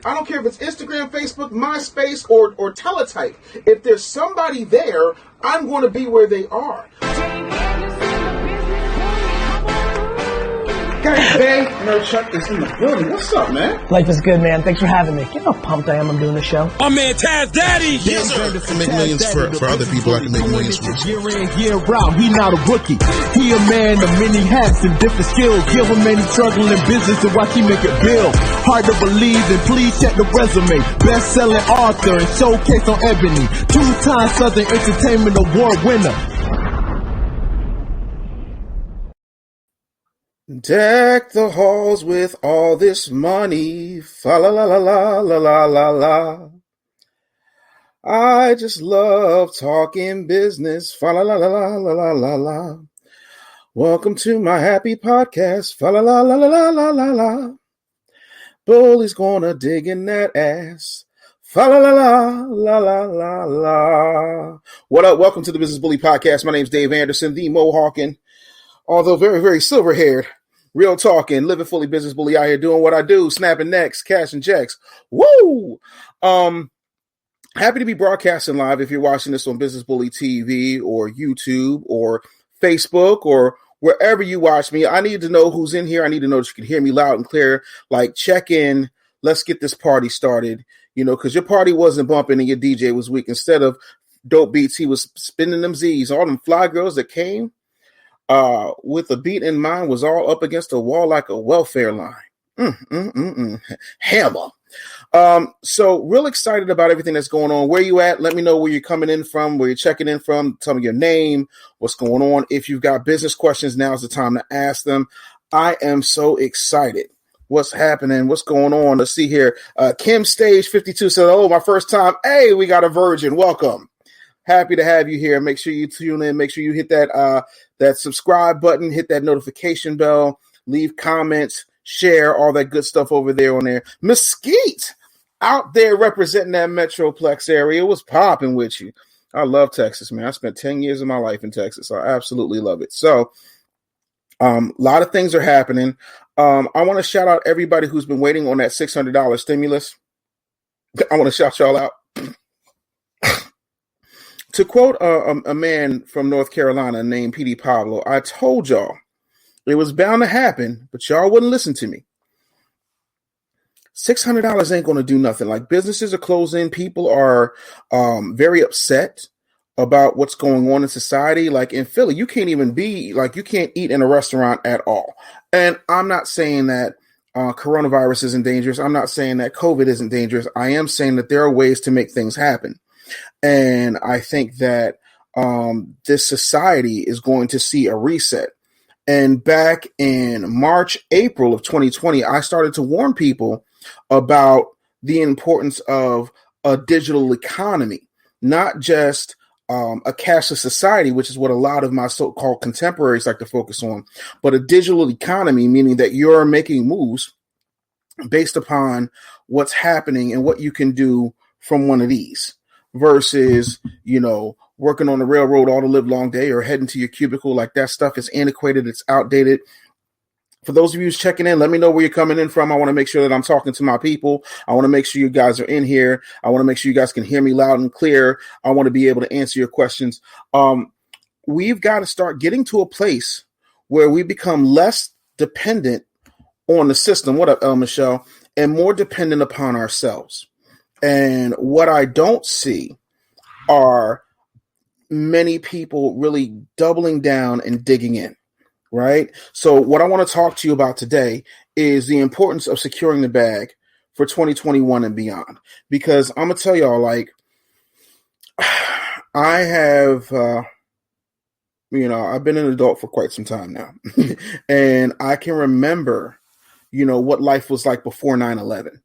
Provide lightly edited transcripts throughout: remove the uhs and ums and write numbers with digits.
I don't care if it's Instagram, Facebook, MySpace, or Teletype. If there's somebody there, I'm going to be where they are. Guys, Nerd Chuck is in the building. What's up, man? Life is good, man. Thanks for having me. You know how pumped I am I'm doing the show? My man Taz Daddy! Yes, sir. I can make millions for other people. I can make millions for Year in, year out, he not a rookie. He a man of many hats and different skills. Give him any struggle in business and watch he make it build. Hard to believe, and please check the resume. Best-selling author and showcase on Ebony. 2-time Southern Entertainment Award winner. Deck the halls with all this money. Fa la la la la la la la la. I just love talking business. Fa la la la la la la la la. Welcome to my happy podcast. Fa la la la la la la la la. Bully's gonna dig in that ass. Fa la la la la la la la. What up? Welcome to the Business Bully Podcast. My name's Dave Anderson, the Mohawkin, although very, very silver-haired. Real talking, living fully business bully out here doing what I do, snapping necks, cashing checks. Woo! Happy to be broadcasting live if you're watching this on Business Bully TV or YouTube or Facebook or wherever you watch me. I need to know who's in here. I need to know that you can hear me loud and clear. Like, check in. Let's get this party started. You know, because your party wasn't bumping and your DJ was weak. Instead of dope beats, he was spinning them Z's. All them fly girls that came with a beat in mind was all up against a wall like a welfare line. Hammer. So real excited about everything that's going on. Where you at? Let me know where you're coming in from, where you're checking in from. Tell me your name, what's going on. If you've got business questions, now's the time to ask them. I am so excited. What's happening? What's going on? Let's see here. Kim Stage 52 said, "Oh, my first time. Hey, we got a virgin. Welcome. Happy to have you here. Make sure you tune in. Make sure you hit that subscribe button, hit that notification bell, leave comments, share all that good stuff over there on there. Mesquite out there representing that Metroplex area. Was popping with you. I love Texas, man. I spent 10 years of my life in Texas. I absolutely love it. So a lot of things are happening. I want to shout out everybody who's been waiting on that $600 stimulus. I want to shout y'all out. To quote a man from North Carolina named P.D. Pablo, I told y'all it was bound to happen, but y'all wouldn't listen to me. $600 ain't going to do nothing. Like, businesses are closing. People are very upset about what's going on in society. Like in Philly, you can't eat in a restaurant at all. And I'm not saying that coronavirus isn't dangerous. I'm not saying that COVID isn't dangerous. I am saying that there are ways to make things happen. And I think that this society is going to see a reset. And back in March, April of 2020, I started to warn people about the importance of a digital economy, not just a cashless society, which is what a lot of my so-called contemporaries like to focus on, but a digital economy, meaning that you're making moves based upon what's happening and what you can do from one of these. Versus, working on the railroad all the live long day or heading to your cubicle. Like, that stuff is antiquated. It's outdated. For those of you who's checking in, let me know where you're coming in from. I want to make sure that I'm talking to my people. I want to make sure you guys are in here. I want to make sure you guys can hear me loud and clear. I want to be able to answer your questions. We've got to start getting to a place where we become less dependent on the system. What up, El Michelle? And more dependent upon ourselves. And what I don't see are many people really doubling down and digging in, right? So what I want to talk to you about today is the importance of securing the bag for 2021 and beyond. Because I'm going to tell y'all, like, I have, I've been an adult for quite some time now. And I can remember, what life was like before 9/11.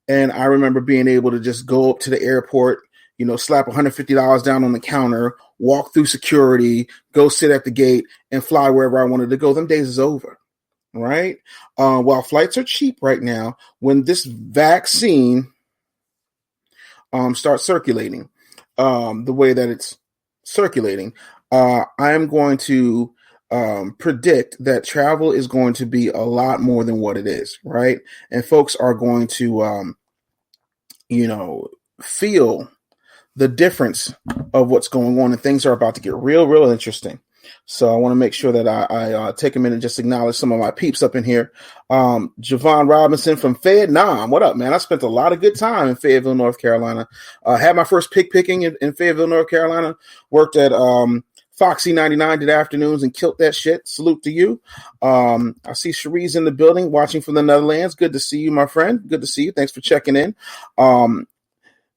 And I remember being able to just go up to the airport, slap $150 down on the counter, walk through security, go sit at the gate, and fly wherever I wanted to go. Them days is over, right? While flights are cheap right now, when this vaccine starts circulating the way that it's circulating, I am going to predict that travel is going to be a lot more than what it is, right? And folks are going to feel the difference of what's going on, and things are about to get real interesting. So I want to make sure that I take a minute and just acknowledge some of my peeps up in here. Javon Robinson from Fayetteville. What up, man? I spent a lot of good time in Fayetteville, North Carolina. Had my first picking in Fayetteville, North Carolina. Worked at Foxy 99, did afternoons and killed that shit. Salute to you. I see Cherise in the building watching from the Netherlands. Good to see you, my friend. Good to see you. Thanks for checking in.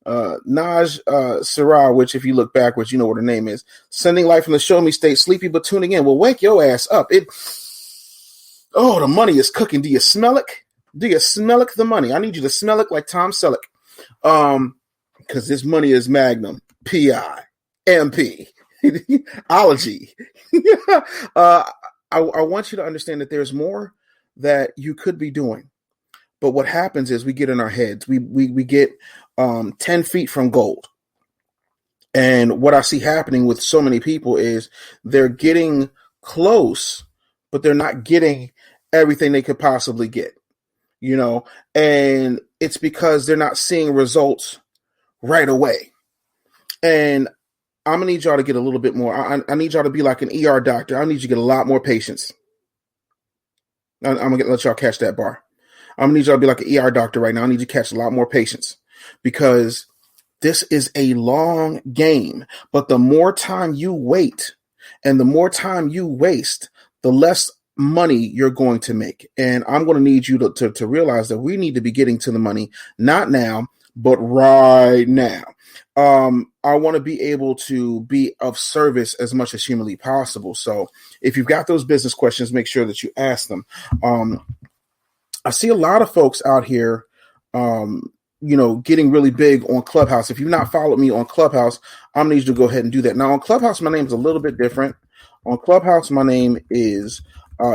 Naj Sarah, which if you look backwards, you know what her name is. Sending light from the show me state, sleepy but tuning in. Well, wake your ass up. The money is cooking. Do you smell it? Do you smell it? The money. I need you to smell it like Tom Selleck. Because this money is Magnum, PI, MP, ology. I want you to understand that there's more that you could be doing. But what happens is we get in our heads. We get 10 feet from gold. And what I see happening with so many people is they're getting close, but they're not getting everything they could possibly get, and it's because they're not seeing results right away. And I'm going to need y'all to get a little bit more. I need y'all to be like an ER doctor. I need you to get a lot more patience. I'm going to let y'all catch that bar. I'm going to need y'all to be like an ER doctor right now. I need you to catch a lot more patience because this is a long game. But the more time you wait and the more time you waste, the less money you're going to make. And I'm going to need you to realize that we need to be getting to the money, not now, but right now. I want to be able to be of service as much as humanly possible. So if you've got those business questions, make sure that you ask them. I see a lot of folks out here, getting really big on Clubhouse. If you've not followed me on Clubhouse, I'm going to need you to go ahead and do that. Now on Clubhouse, my name is a little bit different. On Clubhouse, my name is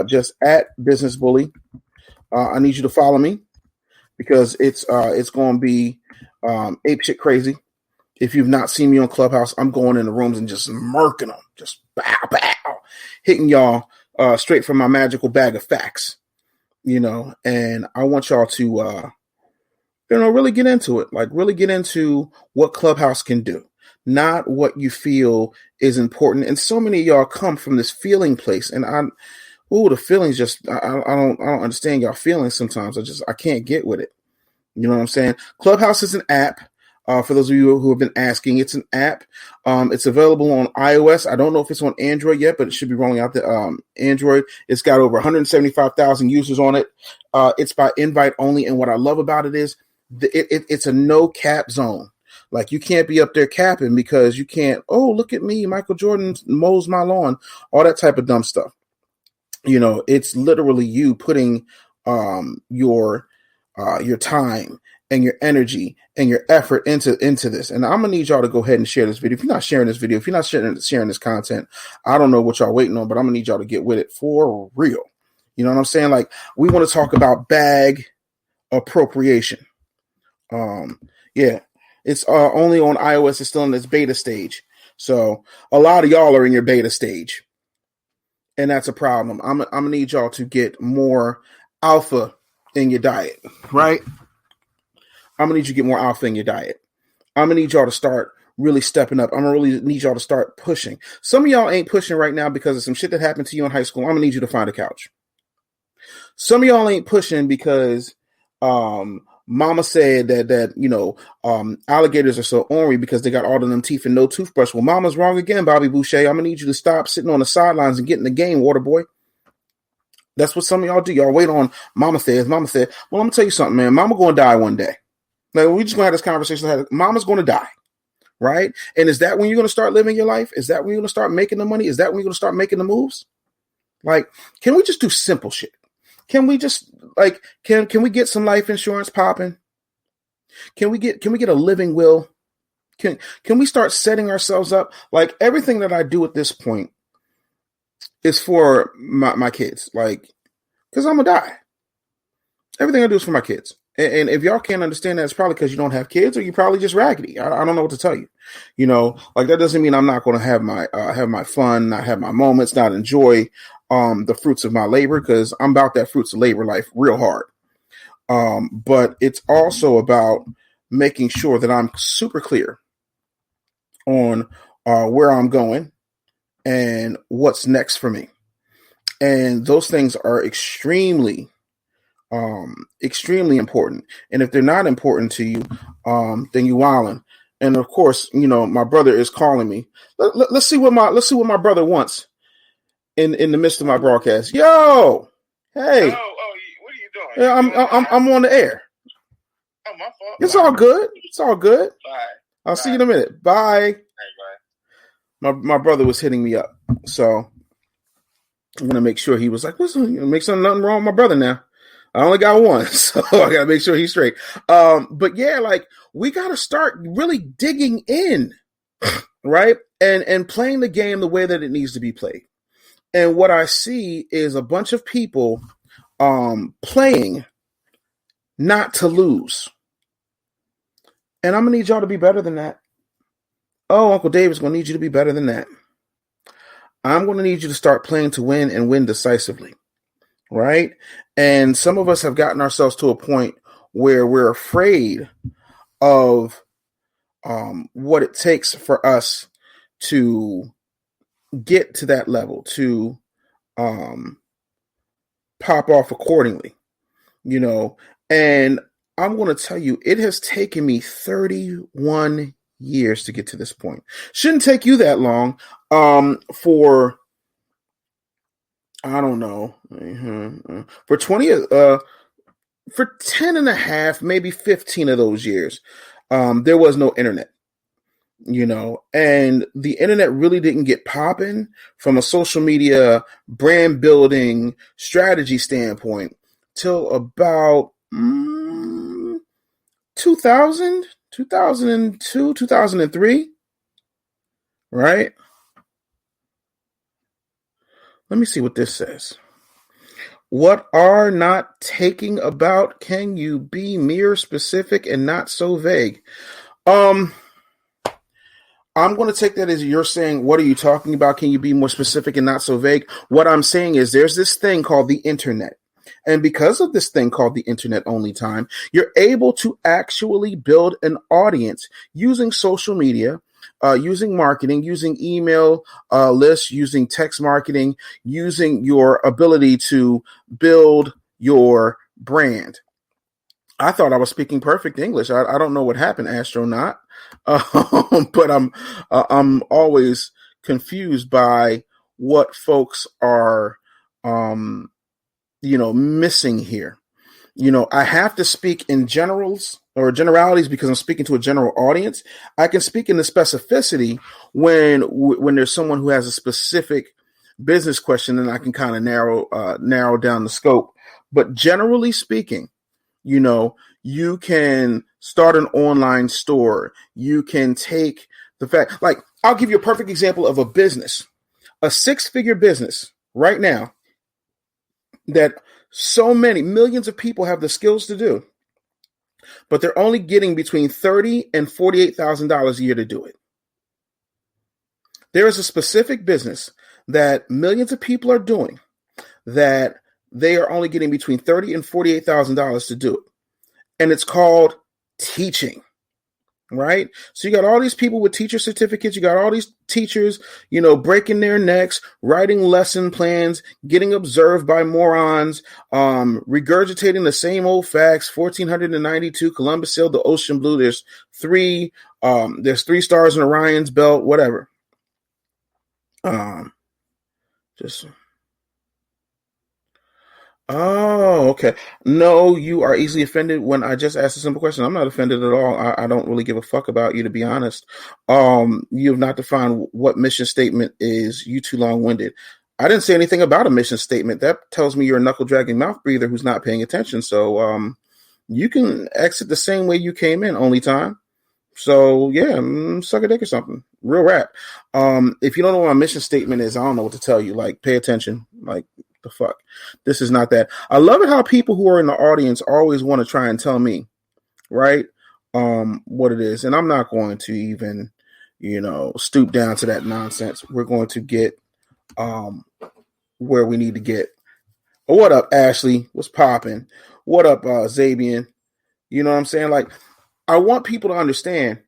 just at Business Bully. I need you to follow me because it's going to be ape shit crazy. If you've not seen me on Clubhouse, I'm going in the rooms and just murking them, just bow, hitting y'all straight from my magical bag of facts, and I want y'all to, really get into it, like really get into what Clubhouse can do, not what you feel is important. And so many of y'all come from this feeling place, and the feelings just, I don't understand y'all feelings sometimes. I can't get with it. You know what I'm saying? Clubhouse is an app. For those of you who have been asking, it's an app. It's available on iOS. I don't know if it's on Android yet, but it should be rolling out the Android. It's got over 175,000 users on it. It's by invite only. And what I love about it is it's a no cap zone. Like you can't be up there capping because you can't, look at me, Michael Jordan mows my lawn, all that type of dumb stuff. It's literally you putting your time and your energy and your effort into this. And I'm gonna need y'all to go ahead and share this video. If you're not sharing this video, if you're not sharing this content, I don't know what y'all waiting on, but I'm gonna need y'all to get with it for real. You know what I'm saying? Like we want to talk about BAG appropriation. It's only on iOS. It's still in its beta stage. So a lot of y'all are in your beta stage. And that's a problem. I'm gonna need y'all to get more alpha in your diet, right? I'm going to need you to get more alpha in your diet. I'm going to need y'all to start really stepping up. I'm going to really need y'all to start pushing. Some of y'all ain't pushing right now because of some shit that happened to you in high school. I'm going to need you to find a couch. Some of y'all ain't pushing because mama said that alligators are so ornery because they got all of them teeth and no toothbrush. Well, mama's wrong again, Bobby Boucher. I'm going to need you to stop sitting on the sidelines and get in the game, water boy. That's what some of y'all do. Y'all wait on mama said. Well, I'm going to tell you something, man. Mama going to die one day. Like, we just going to have this conversation. Mama's going to die, right? And is that when you're going to start living your life? Is that when you're going to start making the money? Is that when you're going to start making the moves? Like, can we just do simple shit? Can we just, can we get some life insurance popping? Can we get a living will? Can we start setting ourselves up? Like, everything that I do at this point is for my kids. Like, because I'm going to die. Everything I do is for my kids. And if y'all can't understand that, it's probably because you don't have kids or you're probably just raggedy. I don't know what to tell you. That doesn't mean I'm not going to have my fun, not have my moments, not enjoy the fruits of my labor, because I'm about that fruits of labor life real hard. But it's also about making sure that I'm super clear on where I'm going and what's next for me. And those things are extremely important. And if they're not important to you, then you wildin'. And of course, my brother is calling me. Let's see what my brother wants in the midst of my broadcast. Yo, hey. Oh, what are you doing? Yeah, I'm on the air. Oh, my fault. It's all good. It's all good. Bye. I'll see you in a minute. Bye. Bye. My brother was hitting me up, so I'm gonna make sure he was like, "Listen, nothing wrong with my brother now. I only got one, so I gotta make sure he's straight." But yeah, like we gotta start really digging in, right? And playing the game the way that it needs to be played. And what I see is a bunch of people playing not to lose. And I'm gonna need y'all to be better than that. Oh, Uncle David's gonna need you to be better than that. I'm gonna need you to start playing to win and win decisively. Right? And some of us have gotten ourselves to a point where we're afraid of what it takes for us to get to that level, to pop off accordingly, and I'm going to tell you, it has taken me 31 years to get to this point. Shouldn't take you that long for I don't know. For 20, for 10 and a half, maybe 15 of those years, there was no internet, and the internet really didn't get popping from a social media brand building strategy standpoint till about 2000, 2002, 2003, right? Let me see what this says. What are not taking about? Can you be mere specific and not so vague? I'm going to take that as you're saying, what are you talking about? Can you be more specific and not so vague? What I'm saying is there's this thing called the internet. And because of this thing called the internet only time, you're able to actually build an audience using social media, using marketing, using email lists, using text marketing, using your ability to build your brand. I thought I was speaking perfect English. I don't know what happened, astronaut, but I'm always confused by what folks are, missing here. I have to speak in generals or generalities because I'm speaking to a general audience. I can speak in the specificity when there's someone who has a specific business question, and I can kind of narrow down the scope. But generally speaking, you can start an online store. You can take the fact, like, I'll give you a perfect example of a business, a 6-figure business right now that so many millions of people have the skills to do, but they're only getting between $30,000 and $48,000 a year to do it. There is a specific business that millions of people are doing that they are only getting between $30,000 and $48,000 to do it. And it's called teaching, right? So you got all these people with teacher certificates. You got all these teachers, breaking their necks, writing lesson plans, getting observed by morons, regurgitating the same old facts. 1492, Columbus sailed the ocean blue. There's 3 stars in Orion's belt, whatever. Oh, okay. No, you are easily offended when I just asked a simple question. I'm not offended at all. I don't really give a fuck about you, to be honest. You have not defined what mission statement is. You too long-winded. I didn't say anything about a mission statement. That tells me you're a knuckle-dragging mouth breather who's not paying attention. So you can exit the same way you came in, only time. So yeah, suck a dick or something. Real rap. If you don't know what my mission statement is, I don't know what to tell you. Like, pay attention. Like, the fuck, this is not that. I love it how people who are in the audience always want to try and tell me, right, what it is, and I'm not going to even, stoop down to that nonsense. We're going to get where we need to get. What up, Ashley? What's popping? What up, Zabian? You know what I'm saying? Like, I want people to understand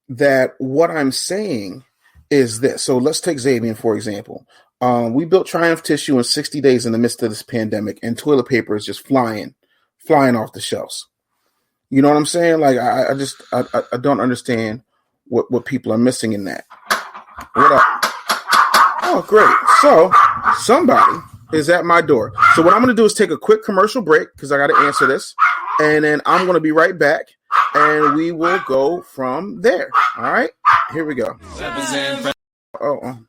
that what I'm saying is this. So let's take Xavier, for example. We built Triumph Tissue in 60 days in the midst of this pandemic, and toilet paper is just flying off the shelves. You know what I'm saying? Like, I don't understand what people are missing in that. What up? Oh, great. So somebody is at my door. So what I'm going to do is take a quick commercial break because I got to answer this. And then I'm going to be right back and we will go from there. All right, here we go. Oh.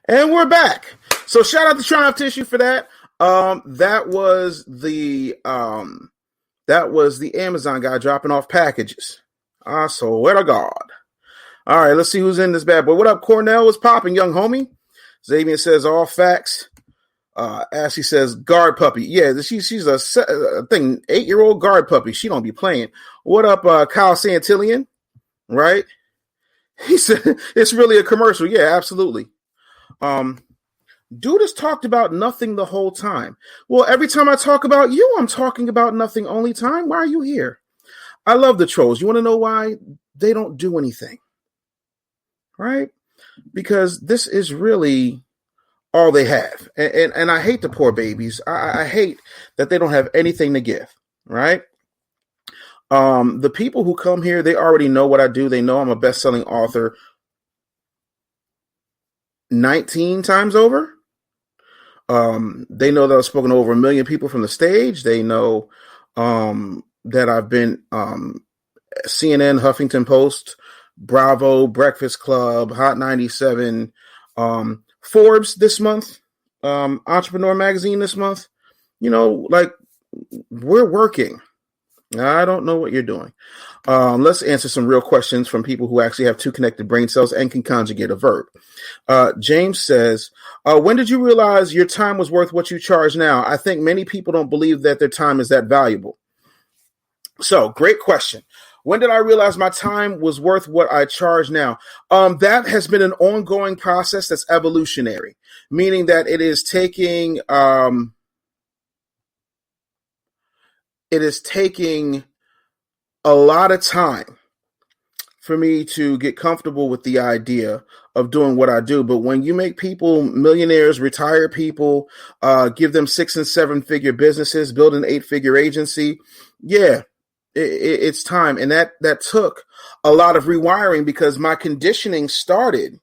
And we're back. So shout out to Triumph Tissue for that. That was the Amazon guy dropping off packages. I swear to God. All right, let's see who's in this bad boy. What up, Cornell? What's popping, young homie? Xavier says all facts. Ashley says guard puppy. Yeah, she's a 8-year-old guard puppy. She don't be playing. What up, Kyle Santillion? Right? He said it's really a commercial. Yeah, absolutely. Dude has talked about nothing the whole time. Well, every time I talk about you, I'm talking about nothing only time. Why are you here? I love the trolls. You want to know why? They don't do anything. Right? Because this is really all they have. And I hate the poor babies. I hate that they don't have anything to give. Right? The people who come here, they already know what I do. They know I'm a best-selling author 19 times over. They know that I've spoken to over 1 million people from the stage. They know that I've been CNN, Huffington Post, Bravo, Breakfast Club, Hot 97, Forbes this month, Entrepreneur Magazine this month. You know, like, we're working. I don't know what you're doing. Let's answer some real questions from people who actually have 2 connected brain cells and can conjugate a verb. James says, when did you realize your time was worth what you charge now? I think many people don't believe that their time is that valuable. So, great question. When did I realize my time was worth what I charge now? That has been an ongoing process that's evolutionary, meaning that it is taking a lot of time for me to get comfortable with the idea of doing what I do. But when you make people millionaires, retired people, give them 6- and 7-figure businesses, build an 8-figure agency, yeah, it's time. And that took a lot of rewiring because my conditioning started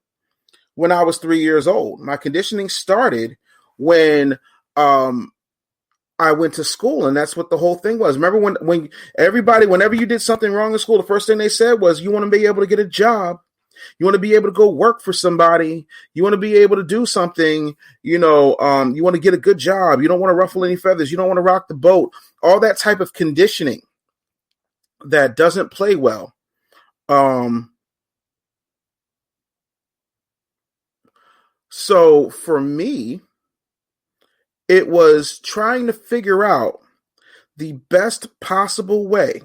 when I was 3 years old. My conditioning started when I went to school, and that's what the whole thing was. Remember when whenever you did something wrong in school, the first thing they said was, you want to be able to get a job. You want to be able to go work for somebody. You want to be able to do something, you want to get a good job. You don't want to ruffle any feathers. You don't want to rock the boat. All that type of conditioning that doesn't play well. So for me, it was trying to figure out the best possible way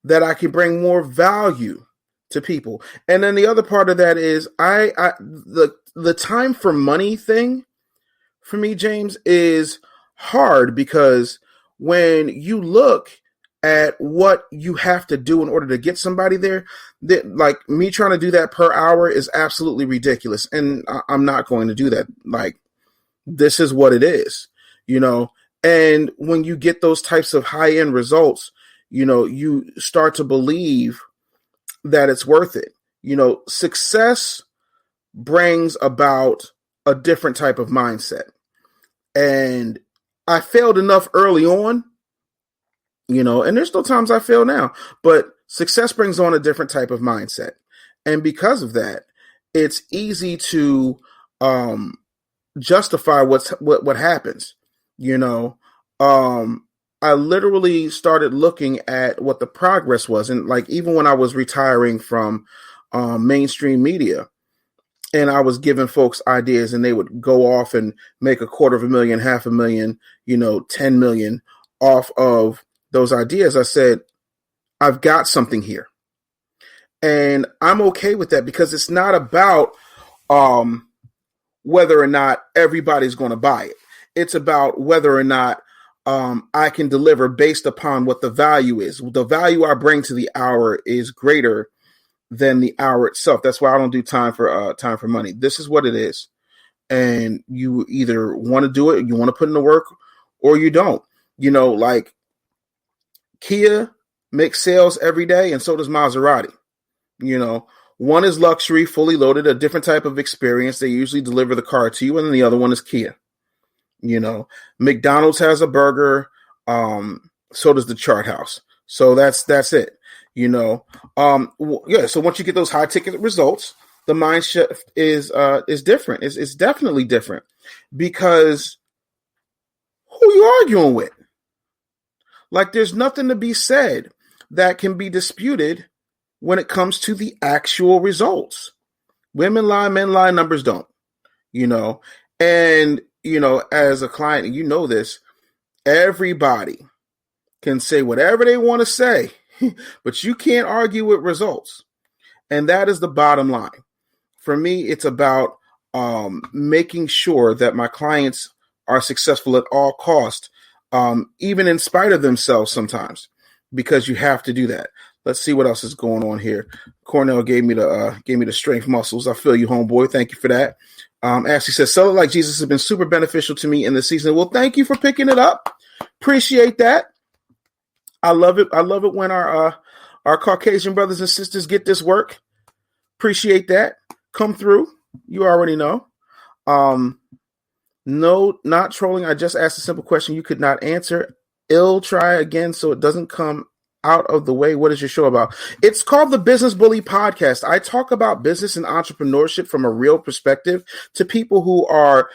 that I can bring more value to people. And then the other part of that is the time for money thing for me, James, is hard because when you look at what you have to do in order to get somebody there, like me trying to do that per hour is absolutely ridiculous. And I'm not going to do that. Like, this is what it is, and when you get those types of high end results, you start to believe that it's worth it. Success brings about a different type of mindset. And I failed enough early on, and there's still times I fail now, but success brings on a different type of mindset. And because of that, it's easy to justify what happens. You know, I literally started looking at what the progress was. And like, even when I was retiring from mainstream media, and I was giving folks ideas and they would go off and make $250,000, $500,000, 10 million off of those ideas. I said, I've got something here. And I'm okay with that, because it's not about whether or not everybody's going to buy it. It's about whether or not I can deliver based upon what the value is. The value I bring to the hour is greater than the hour itself. That's why I don't do time for money. This is what it is. And you either want to do it, you want to put in the work, or you don't. Like Kia makes sales every day, and so does Maserati. One is luxury, fully loaded, a different type of experience. They usually deliver the car to you, and then the other one is Kia. McDonald's has a burger, so does the Chart House. So that's it. So once you get those high ticket results, the mind shift is different. It's definitely different, because who are you arguing with? Like, there's nothing to be said that can be disputed when it comes to the actual results. Women lie, men lie, numbers don't. And as a client, and this, everybody can say whatever they want to say, but you can't argue with results. And that is the bottom line. For me, it's about making sure that my clients are successful at all costs, even in spite of themselves sometimes, because you have to do that. Let's see what else is going on here. Cornell gave me the strength muscles. I feel you, homeboy. Thank you for that. Ashley says, Sell It Like Jesus has been super beneficial to me in the season. Well, thank you for picking it up. Appreciate that. I love it. I love it when our Caucasian brothers and sisters get this work. Appreciate that. Come through. You already know. No, not trolling. I just asked a simple question you could not answer. Try again so it doesn't come out of the way. What is your show about? It's called the Business Bully Podcast. I talk about business and entrepreneurship from a real perspective to people who are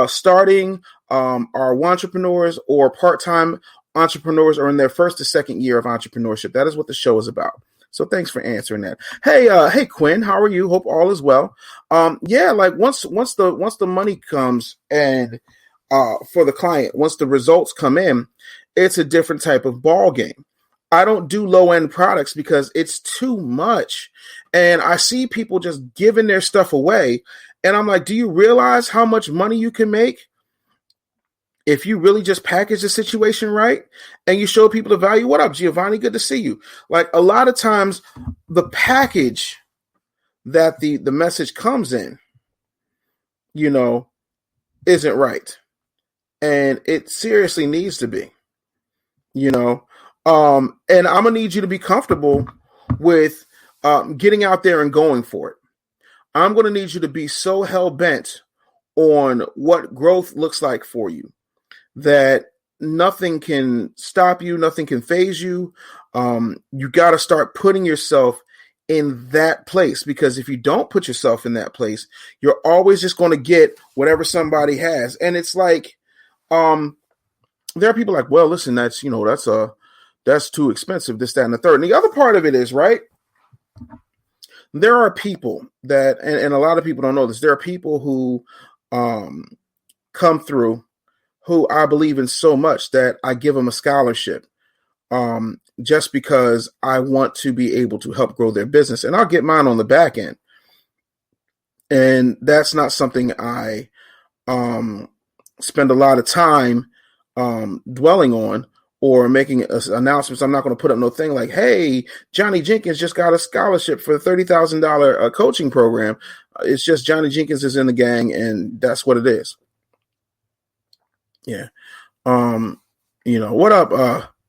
starting, are entrepreneurs or part-time entrepreneurs, or in their first to second year of entrepreneurship. That is what the show is about. So thanks for answering that. Hey, Quinn, how are you? Hope all is well. Like once the money comes and for the client, once the results come in, it's a different type of ball game. I don't do low-end products because it's too much. And I see people just giving their stuff away. And I'm like, do you realize how much money you can make if you really just package the situation right and you show people the value? What up, Giovanni? Good to see you. Like, a lot of times the package that the message comes in, isn't right. And it seriously needs to be, and I'm going to need you to be comfortable with getting out there and going for it. I'm going to need you to be so hell-bent on what growth looks like for you that nothing can stop you, nothing can phase you. You got to start putting yourself in that place, because if you don't put yourself in that place, you're always just going to get whatever somebody has. And it's like, there are people like, well, listen, that's too expensive, this, that, and the third. And the other part of it is, right, there are people that, and a lot of people don't know this, there are people who come through who I believe in so much that I give them a scholarship just because I want to be able to help grow their business. And I'll get mine on the back end. And that's not something I spend a lot of time dwelling on or making announcements. I'm not going to put up no thing like, hey, Johnny Jenkins just got a scholarship for the $30,000 coaching program. It's just Johnny Jenkins is in the gang, and that's what it is. Yeah. What up,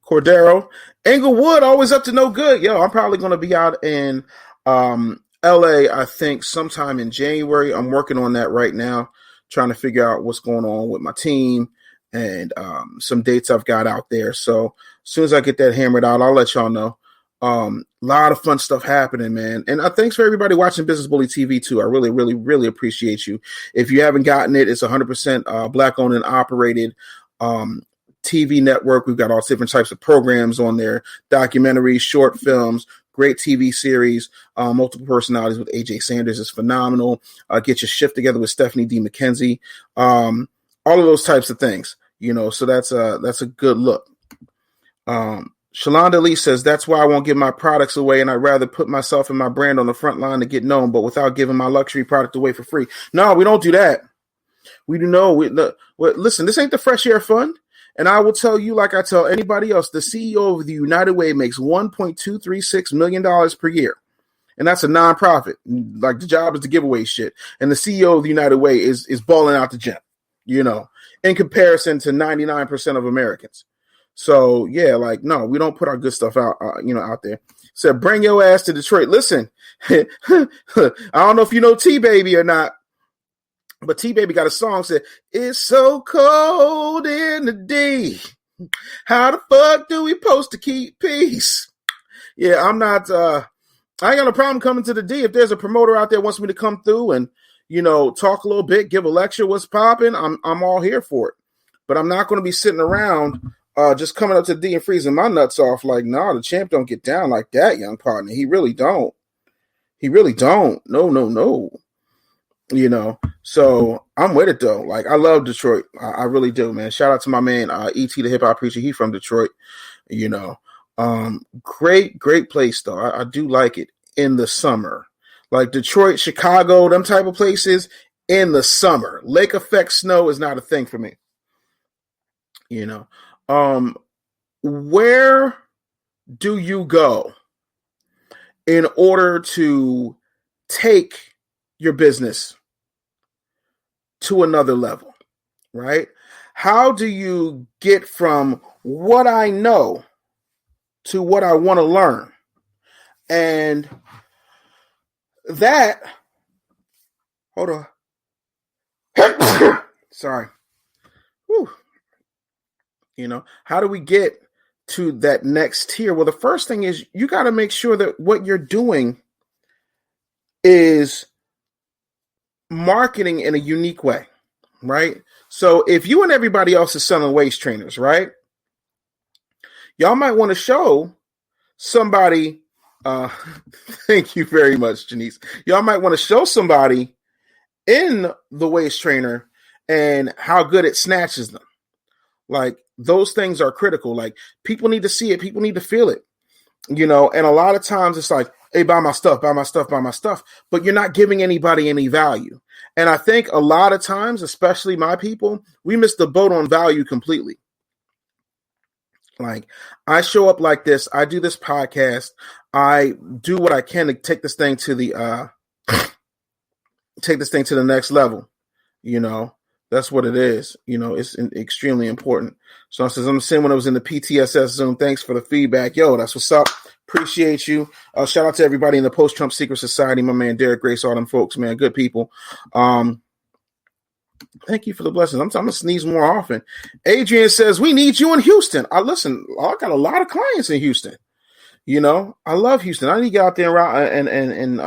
Cordero? Englewood, always up to no good. Yo, I'm probably going to be out in LA, I think, sometime in January. I'm working on that right now, trying to figure out what's going on with my team and some dates I've got out there. So as soon as I get that hammered out, I'll let y'all know. A lot of fun stuff happening, man. And thanks for everybody watching Business Bully TV too. I really, really, really appreciate you. If you haven't gotten it, it's 100% black owned and operated TV network. We've got all different types of programs on there, documentaries, short films, great TV series, multiple personalities with AJ Sanders is phenomenal. Get your shift together with Stephanie D. McKenzie. All of those types of things, so that's a good look. Shalonda Lee says, that's why I won't give my products away, and I'd rather put myself and my brand on the front line to get known, but without giving my luxury product away for free. No, we don't do that. We do know. Listen, this ain't the Fresh Air Fund, and I will tell you, like I tell anybody else, the CEO of the United Way makes $1.236 million per year, and that's a nonprofit. Like, the job is to give away shit, and the CEO of the United Way is balling out the gym, in comparison to 99% of Americans. So yeah, like, no, we don't put our good stuff out, out there. Said, bring your ass to Detroit. Listen, I don't know if you know T Baby or not, but T Baby got a song said, "It's so cold in the D. How the fuck do we supposed to keep peace?" Yeah, I'm not. I ain't got no problem coming to the D. If there's a promoter out there who wants me to come through and talk a little bit, give a lecture, what's popping, I'm all here for it. But I'm not going to be sitting around. Just coming up to the D and freezing my nuts off like, nah, the champ don't get down like that, young partner. He really don't. No. So I'm with it though. Like, I love Detroit. I really do, man. Shout out to my man, E.T. the hip hop preacher. He from Detroit, great place though. I do like it in the summer, like Detroit, Chicago, them type of places in the summer. Lake effect snow is not a thing for me, where do you go in order to take your business to another level, right? How do you get from what I know to what I want to learn? And that, hold on. Sorry. Whew. How do we get to that next tier? Well, the first thing is you got to make sure that what you're doing is marketing in a unique way, right? So if you and everybody else is selling waist trainers, right? Y'all might want to show somebody, thank you very much, Janice. Y'all might want to show somebody in the waist trainer and how good it snatches them. Like, those things are critical. Like, people need to see it. People need to feel it, and a lot of times it's like, hey, buy my stuff. But you're not giving anybody any value. And I think a lot of times, especially my people, we miss the boat on value completely. Like, I show up like this. I do this podcast. I do what I can to take this thing to the next level, That's what it is. It's extremely important. So I says, I'm saying when I was in the PTSS Zoom, thanks for the feedback. Yo, that's what's up. Appreciate you. Shout out to everybody in the Post-Trump Secret Society. My man, Derek Grace, all them folks, man. Good people. Thank you for the blessings. I'm going to sneeze more often. Adrian says, we need you in Houston. I got a lot of clients in Houston. I love Houston. I need to get out there and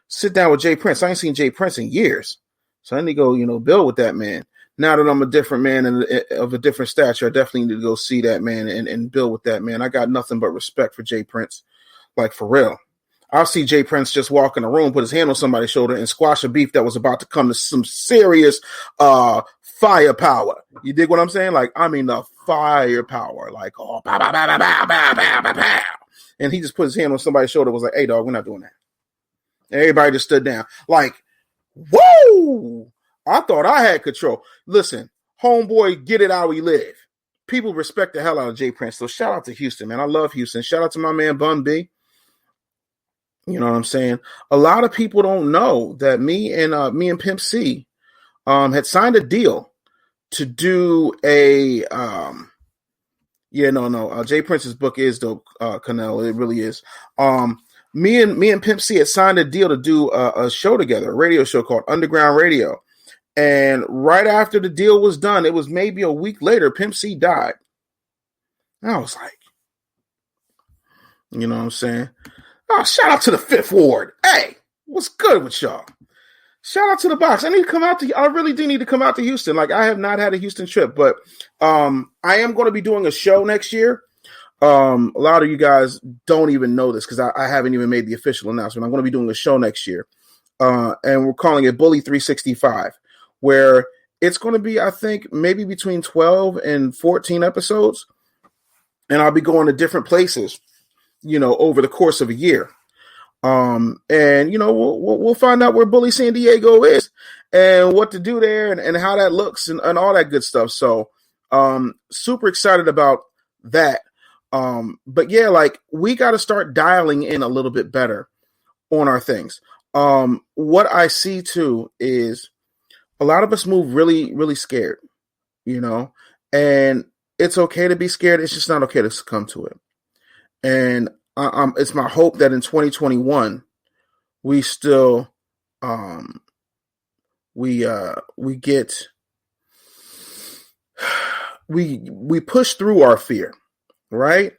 sit down with Jay Prince. I ain't seen Jay Prince in years. So I need to go, build with that man. Now that I'm a different man and of a different stature, I definitely need to go see that man and build with that man. I got nothing but respect for Jay Prince, like, for real. I'll see Jay Prince just walk in the room, put his hand on somebody's shoulder, and squash a beef that was about to come to some serious firepower. You dig what I'm saying? Like, I mean, the firepower, like, oh, pow, pow, pow, pow, pow, pow, pow, pow. And he just put his hand on somebody's shoulder, was like, hey, dog, we're not doing that. And everybody just stood down. Like, whoa! I thought I had control. Listen, homeboy, get it how we live. People respect the hell out of Jay Prince. So shout out to Houston, man. I love Houston. Shout out to my man Bun B. You know what I'm saying? A lot of people don't know that me and Pimp C had signed a deal to do a Jay Prince's book is dope, Canel. It really is. Me and Pimp C had signed a deal to do a show together, a radio show called Underground Radio. And right after the deal was done, it was maybe a week later, Pimp C died. And I was like, You know what I'm saying? Oh, shout out to the Fifth Ward. Hey, what's good with y'all? Shout out to the box. I really do need to come out to Houston. Like, I have not had a Houston trip, but I am going to be doing a show next year. A lot of you guys don't even know this because I haven't even made the official announcement. I'm going to be doing a show next year. And we're calling it Bully 365, where it's going to be, I think, maybe between 12 and 14 episodes. And I'll be going to different places, over the course of a year. And we'll find out where Bully San Diego is and what to do there and how that looks and all that good stuff. So super excited about that. But yeah, like, we got to start dialing in a little bit better on our things. What I see too is a lot of us move really, really scared, and it's okay to be scared. It's just not okay to succumb to it. And it's my hope that in 2021 we still we push through our fear, right?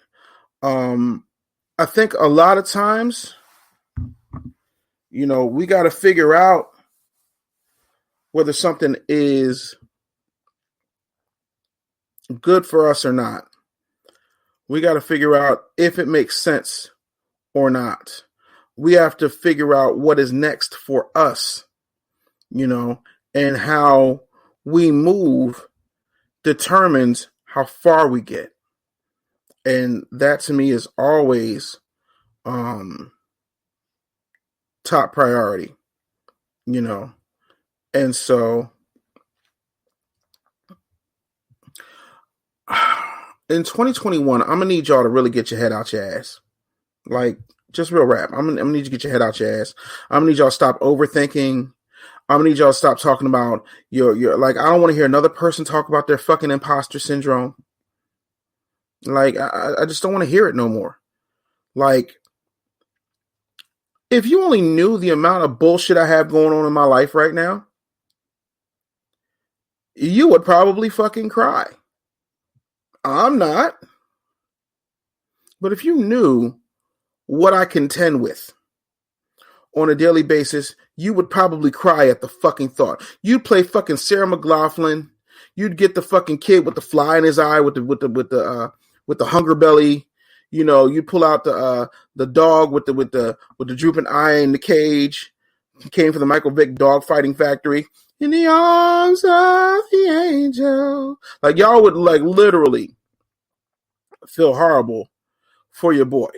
I think a lot of times, we got to figure out whether something is good for us or not. We got to figure out if it makes sense or not. We have to figure out what is next for us, and how we move determines how far we get. And that to me is always top priority, And so in 2021, I'm gonna need y'all to really get your head out your ass. Like, just real rap. I'm gonna need you to get your head out your ass. I'm gonna need y'all to stop overthinking. I'm gonna need y'all to stop talking about your like, I don't want to hear another person talk about their fucking imposter syndrome. Like, I just don't want to hear it no more. Like, if you only knew the amount of bullshit I have going on in my life right now, you would probably fucking cry. I'm not. But if you knew what I contend with on a daily basis, you would probably cry at the fucking thought. You'd play fucking Sarah McLachlan. You'd get the fucking kid with the fly in his eye with the hunger belly. You'd pull out the dog with the drooping eye in the cage. He came from the Michael Vick dog fighting factory. In the arms of the angel. Like, y'all would, like, literally feel horrible for your boy.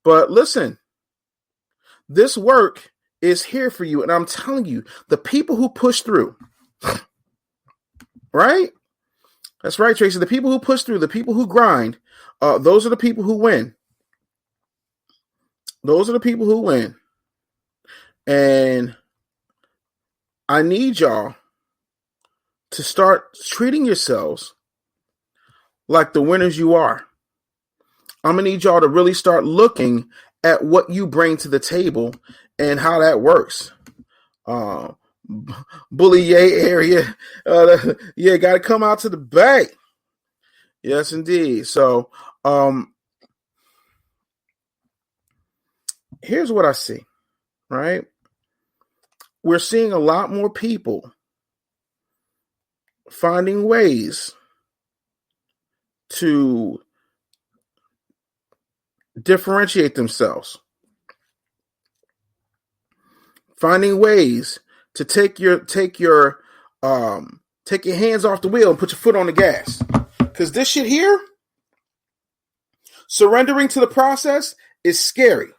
But listen, this work is here for you. And I'm telling you, the people who push through, right? That's right, Tracy. The people who push through, the people who grind, those are the people who win. Those are the people who win. And I need y'all to start treating yourselves like the winners you are. I'm going to need y'all to really start looking at what you bring to the table and how that works. Bully Yay area. Yeah, got to come out to the Bay. Yes, indeed. So here's what I see, right? We're seeing a lot more people finding ways to differentiate themselves, finding ways to take your hands off the wheel and put your foot on the gas. Because this shit here, surrendering to the process, is scary.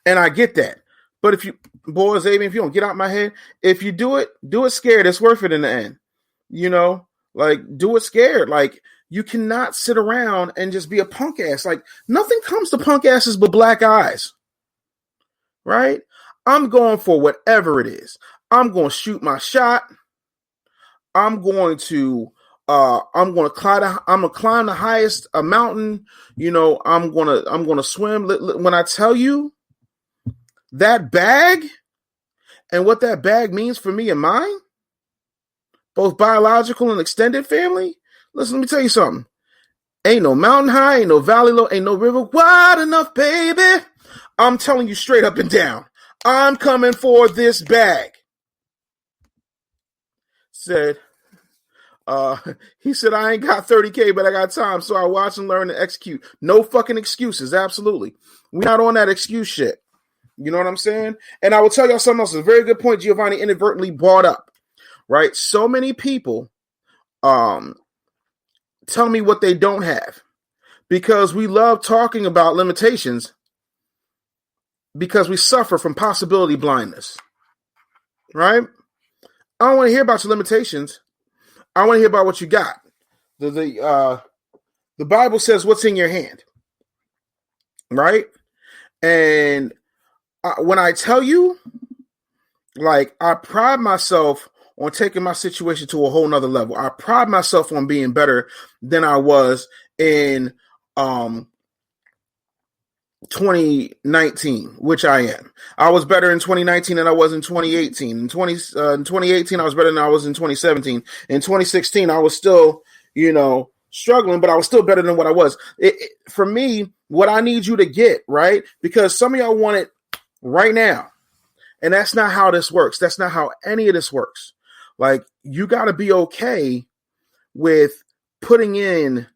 And I get that. But if you, boy, Xavier, if you don't get out my head, if you do it scared. It's worth it in the end. Like, do it scared. Like, you cannot sit around and just be a punk ass. Like, nothing comes to punk asses but black eyes. Right? I'm going for whatever it is. I'm going to shoot my shot. I'm going to climb the highest mountain. I'm going to swim. When I tell you that bag and what that bag means for me and mine, both biological and extended family, listen, let me tell you something. Ain't no mountain high, ain't no valley low, ain't no river wide enough, baby. I'm telling you straight up and down. I'm coming for this bag. Said, he said, I ain't got 30K, but I got time, so I watch and learn and execute. No fucking excuses, absolutely. We're not on that excuse shit. You know what I'm saying? And I will tell y'all something else. It's a very good point Giovanni inadvertently brought up, right? So many people tell me what they don't have because we love talking about limitations because we suffer from possibility blindness, right? I don't want to hear about your limitations. I want to hear about what you got. The Bible says what's in your hand, right? And when I tell you, like, I pride myself on taking my situation to a whole nother level. I pride myself on being better than I was in 2019, which I am. I was better in 2019 than I was in 2018. In 2018, I was better than I was in 2017. In 2016, I was still, struggling, but I was still better than what I was. For me, what I need you to get, right? Because some of y'all want it right now. And that's not how this works. That's not how any of this works. Like, you got to be okay with putting in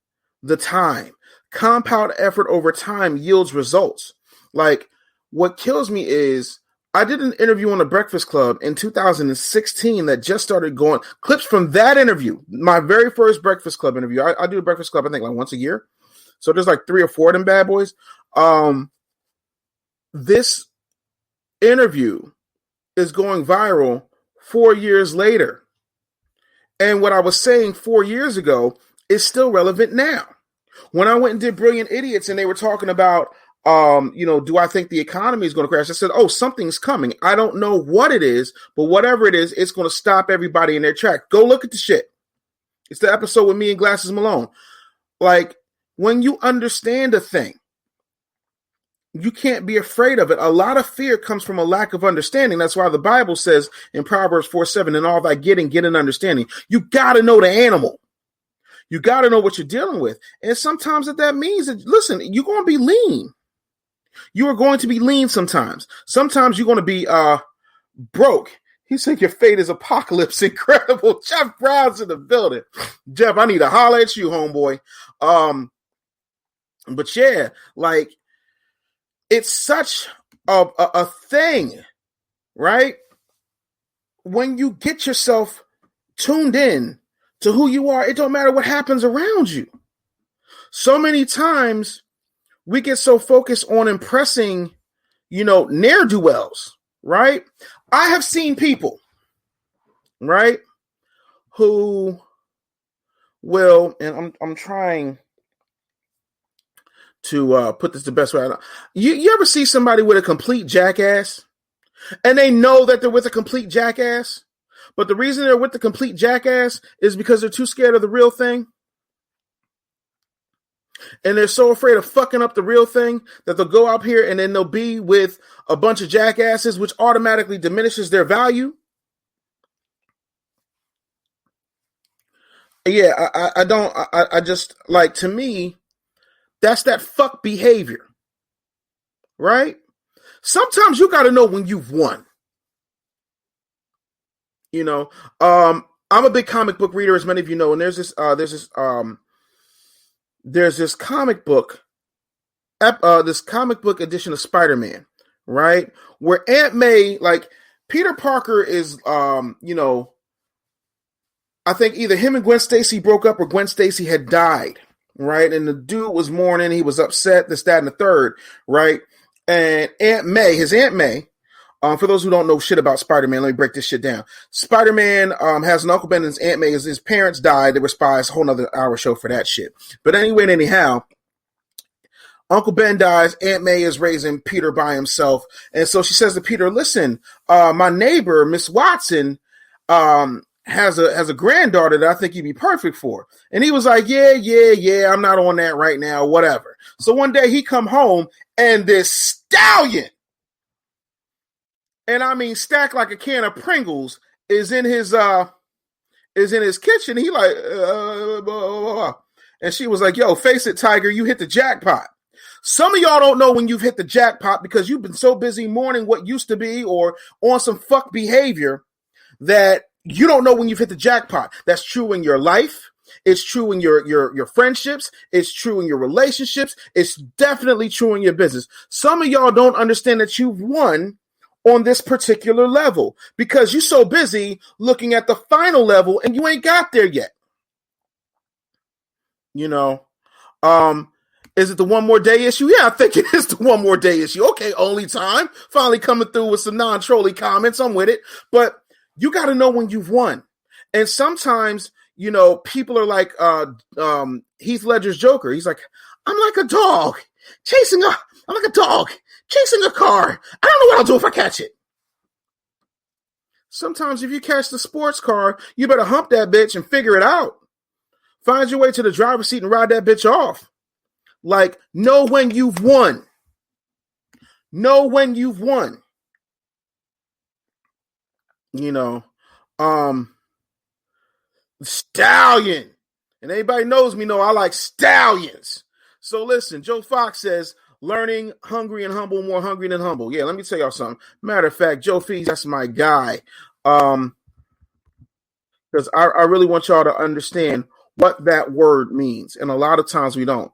the time. Compound effort over time yields results. Like, what kills me is I did an interview on the Breakfast Club in 2016 that just started going. Clips from that interview, my very first Breakfast Club interview. I do the Breakfast Club, I think, like once a year. So there's like 3 or 4 of them bad boys. This interview is going viral 4 years later. And what I was saying 4 years ago is still relevant now. When I went and did Brilliant Idiots and they were talking about, do I think the economy is going to crash? I said, something's coming. I don't know what it is, but whatever it is, it's going to stop everybody in their track. Go look at the shit. It's the episode with me and Glasses Malone. Like, when you understand a thing, you can't be afraid of it. A lot of fear comes from a lack of understanding. That's why the Bible says in Proverbs 4:7, in all thy getting, get an understanding. You got to know the animal. You got to know what you're dealing with. And sometimes that means that, listen, you're going to be lean. You are going to be lean sometimes. Sometimes you're going to be broke. He said your fate is apocalypse. Incredible. Jeff Brown's in the building. Jeff, I need to holler at you, homeboy. But yeah, like, it's such a thing, right? When you get yourself tuned in to who you are, it don't matter what happens around you. So many times we get so focused on impressing, ne'er-do-wells, right? I have seen people, right, who will, and I'm trying to put this the best way. You ever see somebody with a complete jackass and they know that they're with a complete jackass, but the reason they're with the complete jackass is because they're too scared of the real thing? And they're so afraid of fucking up the real thing that they'll go out here and then they'll be with a bunch of jackasses, which automatically diminishes their value. Yeah, I just, like, to me, that's that fuck behavior, right? Sometimes you got to know when you've won. I'm a big comic book reader, as many of you know, and there's this comic book, this comic book edition of Spider-Man, right? Where Aunt May, like, Peter Parker is, I think either him and Gwen Stacy broke up or Gwen Stacy had died. Right, and the dude was mourning. He was upset. This, that, and the third. Right, and his Aunt May. For those who don't know shit about Spider-Man, let me break this shit down. Spider-Man has an Uncle Ben, and his Aunt May. His parents died. They were spies. A whole nother hour show for that shit. But anyway, and anyhow, Uncle Ben dies. Aunt May is raising Peter by himself, and so she says to Peter, "Listen, my neighbor, Miss Watson, has a granddaughter that I think you'd be perfect for." And he was like, yeah, I'm not on that right now, whatever. So one day he come home and this stallion, and I mean stacked like a can of Pringles, is in his kitchen. He like, blah, blah, blah. And she was like, yo, face it, Tiger, you hit the jackpot. Some of y'all don't know when you've hit the jackpot because you've been so busy mourning what used to be or on some fuck behavior that you don't know when you've hit the jackpot. That's true in your life. It's true in your friendships. It's true in your relationships. It's definitely true in your business. Some of y'all don't understand that you've won on this particular level because you're so busy looking at the final level and you ain't got there yet. You know, is it the one more day issue? Yeah, I think it is the one more day issue. Okay, only time. Finally coming through with some non-trolly comments. I'm with it. But you got to know when you've won. And sometimes, you know, people are like Heath Ledger's Joker. He's like, I'm like a dog chasing a car. I don't know what I'll do if I catch it. Sometimes if you catch the sports car, you better hump that bitch and figure it out. Find your way to the driver's seat and ride that bitch off. Like, know when you've won. Know when you've won. You know, stallion. And anybody knows me know I like stallions. So listen, Joe Fox says, learning hungry and humble, more hungry than humble. Yeah, let me tell y'all something. Matter of fact, Joe Fees, that's my guy. Because I really want y'all to understand what that word means. And a lot of times we don't.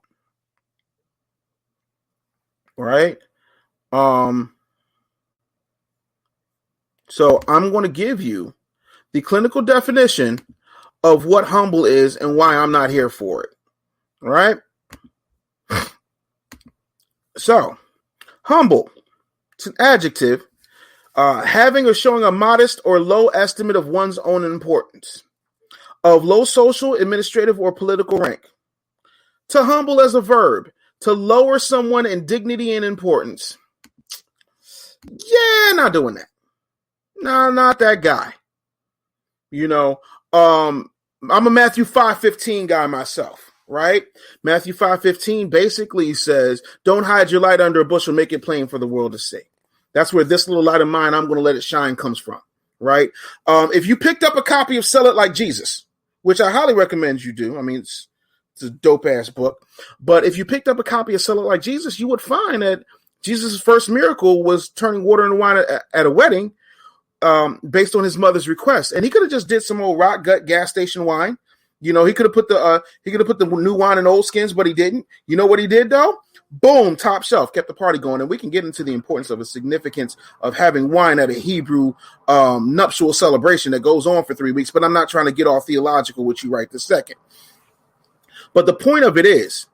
Right? So I'm going to give you the clinical definition of what humble is and why I'm not here for it. All right? So, humble, it's an adjective, having or showing a modest or low estimate of one's own importance, of low social, administrative, or political rank. To humble as a verb, to lower someone in dignity and importance. Yeah, not doing that. No, not that guy. You know, I'm a Matthew 5:15 guy myself, right? Matthew 5:15 basically says, don't hide your light under a bushel, make it plain for the world to see. That's where this little light of mine, I'm going to let it shine, comes from, right? If you picked up a copy of Sell It Like Jesus, which I highly recommend you do. I mean, it's a dope-ass book. But if you picked up a copy of Sell It Like Jesus, you would find that Jesus' first miracle was turning water into wine at a wedding, based on his mother's request. And he could have just did some old rock gut gas station wine. You know, he could have put the new wine in old skins, but he didn't. You know what he did though? Boom, top shelf, kept the party going. And we can get into the importance of the significance of having wine at a Hebrew nuptial celebration that goes on for 3 weeks. But I'm not trying to get all theological with you right this second. But the point of it is,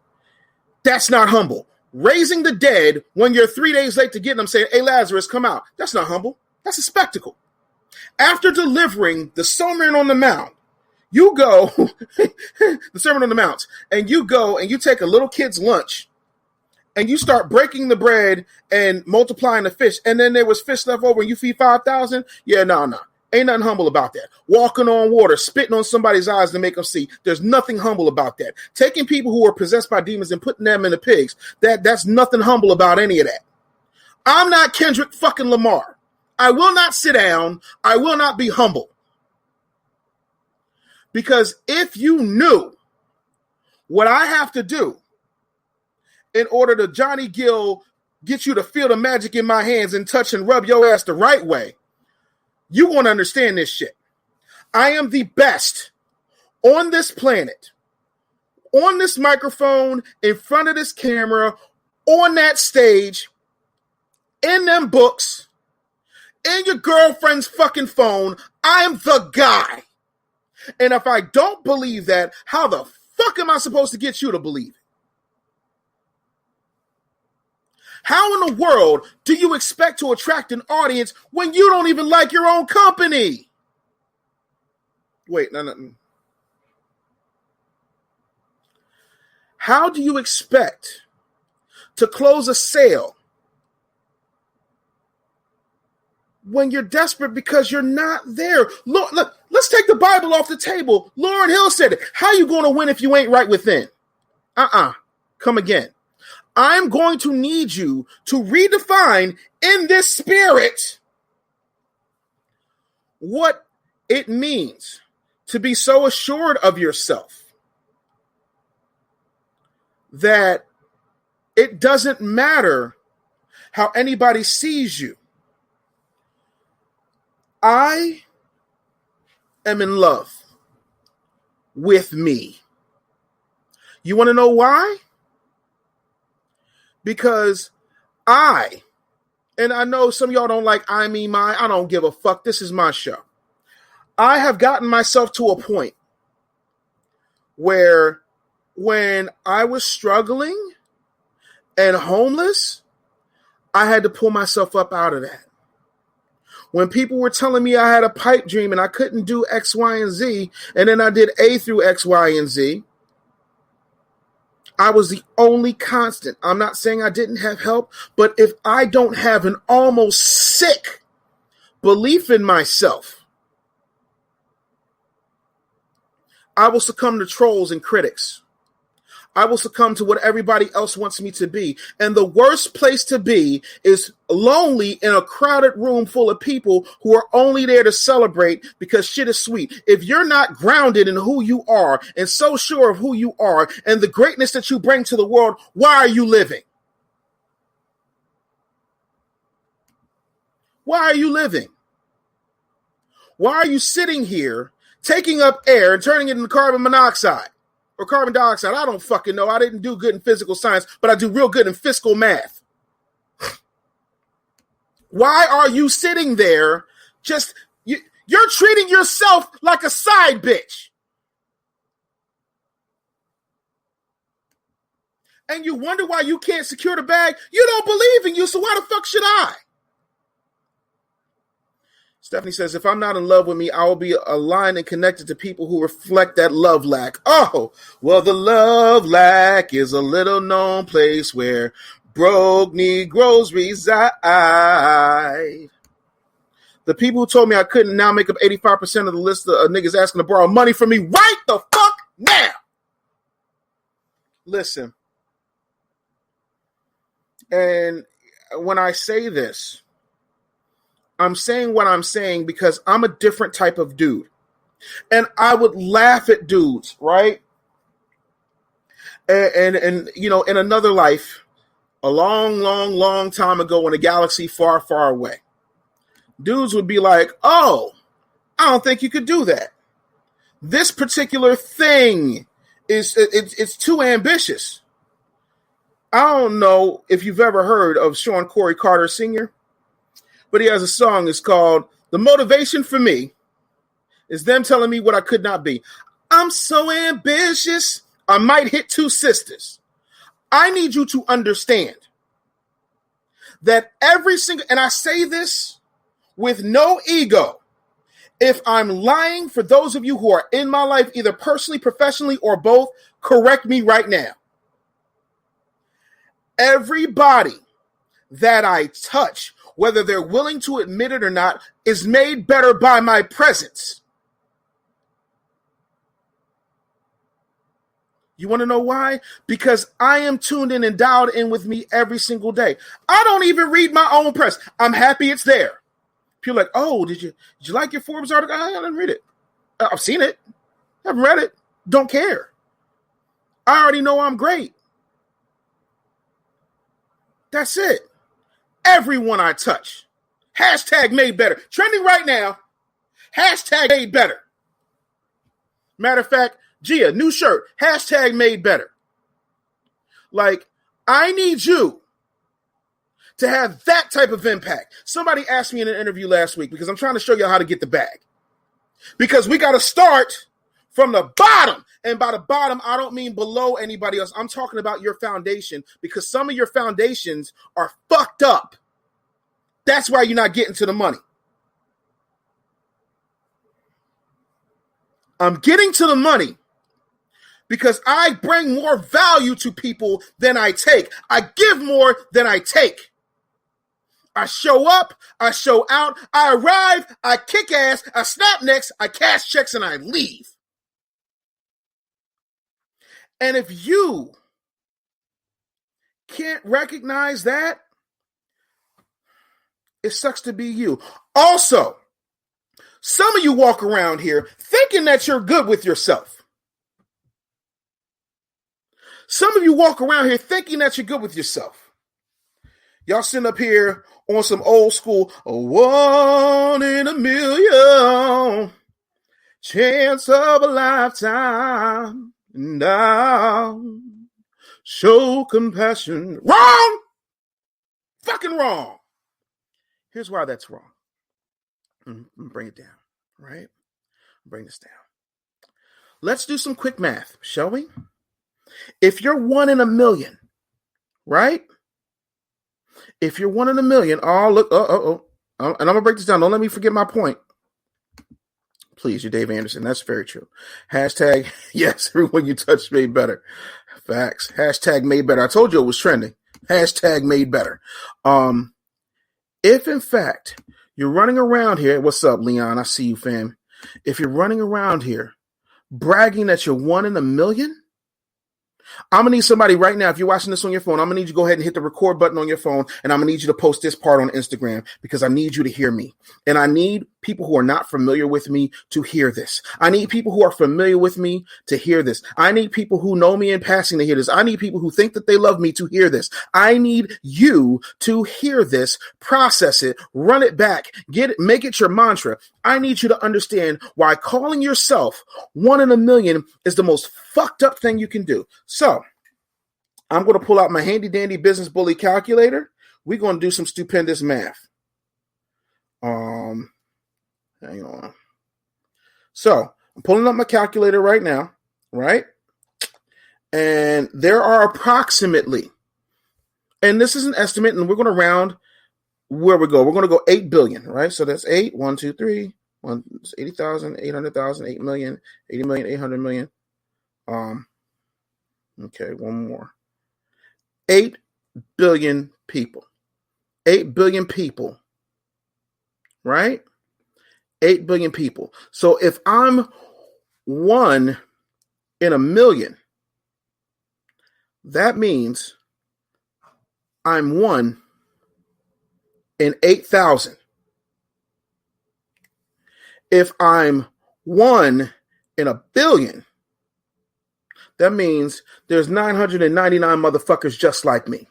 that's not humble. Raising the dead when you're 3 days late to get them, saying, hey, Lazarus, come out. That's not humble. That's a spectacle. After delivering the Sermon on the Mount, you go, the Sermon on the Mount, and you go and you take a little kid's lunch and you start breaking the bread and multiplying the fish, and then there was fish left over and you feed 5,000. Yeah, no. Ain't nothing humble about that. Walking on water, spitting on somebody's eyes to make them see. There's nothing humble about that. Taking people who are possessed by demons and putting them in the pigs, that's nothing humble about any of that. I'm not Kendrick fucking Lamar. I will not sit down. I will not be humble. Because if you knew what I have to do in order to Johnny Gill get you to feel the magic in my hands and touch and rub your ass the right way, you won't understand this shit. I am the best on this planet, on this microphone, in front of this camera, on that stage, in them books, in your girlfriend's fucking phone. I am the guy. And if I don't believe that, how the fuck am I supposed to get you to believe it? How in the world do you expect to attract an audience when you don't even like your own company? Wait, no. How do you expect to close a sale when you're desperate because you're not there? Look, let's take the Bible off the table. Lauryn Hill said it. How you going to win if you ain't right within? Come again. I'm going to need you to redefine in this spirit what it means to be so assured of yourself that it doesn't matter how anybody sees you. I am in love with me. You want to know why? Because and I know some of y'all don't like I, me, my, I don't give a fuck. This is my show. I have gotten myself to a point where when I was struggling and homeless, I had to pull myself up out of that. When people were telling me I had a pipe dream and I couldn't do X, Y, and Z, and then I did A through X, Y, and Z, I was the only constant. I'm not saying I didn't have help, but if I don't have an almost sick belief in myself, I will succumb to trolls and critics. I will succumb to what everybody else wants me to be. And the worst place to be is lonely in a crowded room full of people who are only there to celebrate because shit is sweet. If you're not grounded in who you are and so sure of who you are and the greatness that you bring to the world, why are you living? Why are you living? Why are you sitting here taking up air and turning it into carbon monoxide? Or carbon dioxide, I don't fucking know. I didn't do good in physical science, but I do real good in fiscal math. Why are you sitting there you're treating yourself like a side bitch? And you wonder why you can't secure the bag? You don't believe in you, so why the fuck should I? Stephanie says, if I'm not in love with me, I will be aligned and connected to people who reflect that love lack. Oh, well, the love lack is a little known place where broke Negroes reside. The people who told me I couldn't now make up 85% of the list of niggas asking to borrow money from me right the fuck now. Listen. And when I say this, I'm saying what I'm saying because I'm a different type of dude. And I would laugh at dudes, right? And you know, in another life, a long time ago in a galaxy far, far away, dudes would be like, oh, I don't think you could do that. This particular thing it's too ambitious. I don't know if you've ever heard of Sean Corey Carter Sr., but he has a song. It's called The Motivation for Me is them telling me what I could not be. I'm so ambitious, I might hit two sisters. I need you to understand that every single, and I say this with no ego, if I'm lying, for those of you who are in my life, either personally, professionally, or both, correct me right now. Everybody that I touch, whether they're willing to admit it or not, is made better by my presence. You want to know why? Because I am tuned in and dialed in with me every single day. I don't even read my own press. I'm happy it's there. People are like, oh, did you like your Forbes article? I didn't read it. I've seen it. I haven't read it. Don't care. I already know I'm great. That's it. Everyone I touch. Hashtag made better. Trending right now. Hashtag made better. Matter of fact, Gia, new shirt. Hashtag made better. Like, I need you to have that type of impact. Somebody asked me in an interview last week, because I'm trying to show you how to get the bag. Because we got to start from the bottom. And by the bottom, I don't mean below anybody else. I'm talking about your foundation, because some of your foundations are fucked up. That's why you're not getting to the money. I'm getting to the money because I bring more value to people than I take. I give more than I take. I show up, I show out, I arrive, I kick ass, I snap necks, I cash checks, and I leave. And if you can't recognize that, it sucks to be you. Also, some of you walk around here thinking that you're good with yourself. Some of you walk around here thinking that you're good with yourself. Y'all sitting up here on some old school, a 1 in a million chance of a lifetime, and I'll show compassion. Wrong! Fucking wrong. Here's why that's wrong. Bring it down, right? Bring this down. Let's do some quick math, shall we? If you're 1 in a million, right? If you're 1 in a million, oh, look, and I'm going to break this down. Don't let me forget my point. Please, you're Dave Anderson. That's very true. Hashtag, yes, everyone you touched made better. Facts. Hashtag made better. I told you it was trending. Hashtag made better. If, in fact, you're running around here, what's up, Leon? I see you, fam. If you're running around here bragging that you're 1 in a million, I'm going to need somebody right now. If you're watching this on your phone, I'm going to need you to go ahead and hit the record button on your phone. And I'm going to need you to post this part on Instagram because I need you to hear me. And I need people who are not familiar with me to hear this. I need people who are familiar with me to hear this. I need people who know me in passing to hear this. I need people who think that they love me to hear this. I need you to hear this, process it, run it back, get it, make it your mantra. I need you to understand why calling yourself 1 in a million is the most fucked up thing you can do. So I'm going to pull out my handy dandy business bully calculator. We're going to do some stupendous math. Hang on. So I'm pulling up my calculator right now, right? And there are approximately, and this is an estimate, and we're going to round where we go. We're going to go 8 billion, right? So that's 8, 1, 2, 3, 80,000, 800,000, 8 million, 80 million, 800 million. Okay, one more. 8 billion people. 8 billion people, right? 8 billion people. So if I'm 1 in a million, that means I'm 1 in 8,000. If I'm 1 in a billion, that means there's 999 motherfuckers just like me.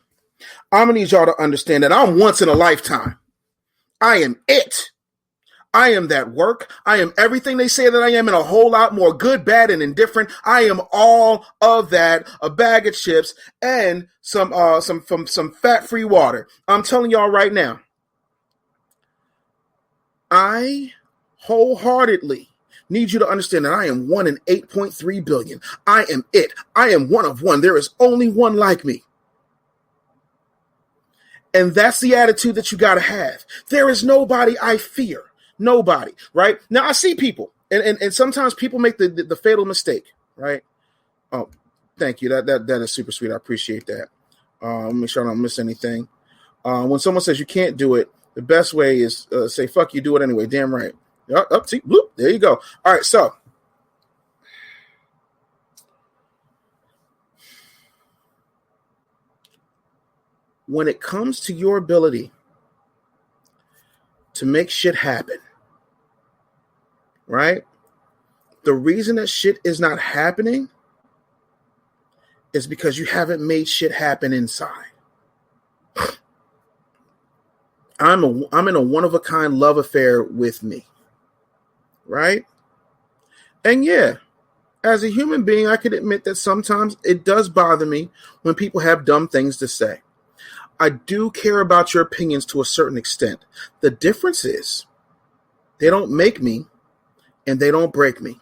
I'm going to need y'all to understand that I'm once in a lifetime. I am it. I am that work. I am everything they say that I am and a whole lot more, good, bad, and indifferent. I am all of that, a bag of chips and some fat-free water. I'm telling y'all right now, I wholeheartedly need you to understand that I am 1 in 8.3 billion. I am it. I am one of one. There is only one like me. And that's the attitude that you got to have. There is nobody I fear. Nobody, right? Now, I see people, and sometimes people make the fatal mistake, right? Oh, thank you. That is super sweet. I appreciate that. Make sure I don't miss anything. When someone says you can't do it, the best way is say, fuck you, do it anyway. Damn right. See, bloop, there you go. All right, so when it comes to your ability to make shit happen, right? The reason that shit is not happening is because you haven't made shit happen inside. I'm in a one-of-a-kind love affair with me, right? And yeah, as a human being, I can admit that sometimes it does bother me when people have dumb things to say. I do care about your opinions to a certain extent. The difference is they don't make me and they don't break me,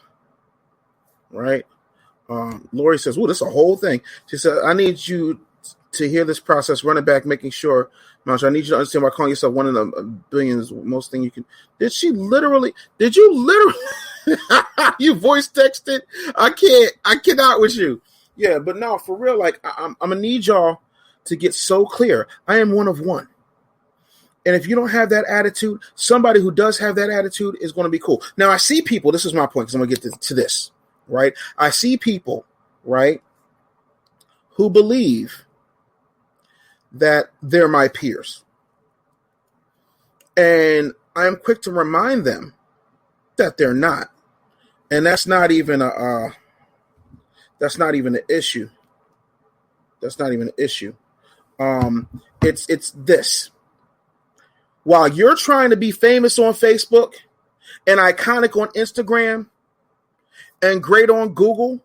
right? Lori says, this is a whole thing. She said, I need you to hear this process, run it back, making sure, Mancha, I need you to understand why calling yourself 1 in a billion is the most thing you can. Did you literally, you voice texted? I cannot with you. Yeah, but no, for real, like, I'm going to need y'all to get so clear. I am one of one. And if you don't have that attitude, somebody who does have that attitude is going to be cool. Now, I see people, this is my point, because I'm going to get to this, right? I see people, right, who believe that they're my peers. And I'm quick to remind them that they're not. And that's not even an issue. That's not even an issue. It's this. While you're trying to be famous on Facebook and iconic on Instagram and great on Google,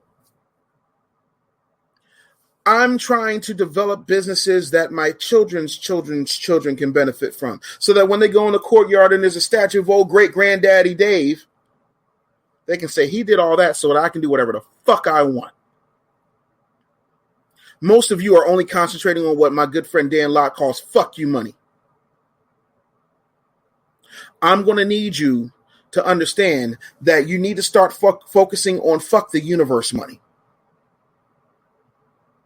I'm trying to develop businesses that my children's children can benefit from, so that when they go in the courtyard and there's a statue of old great granddaddy Dave, they can say he did all that so that I can do whatever the fuck I want. Most of you are only concentrating on what my good friend Dan Lott calls fuck you money. I'm going to need you to understand that you need to start focusing on fuck the universe money.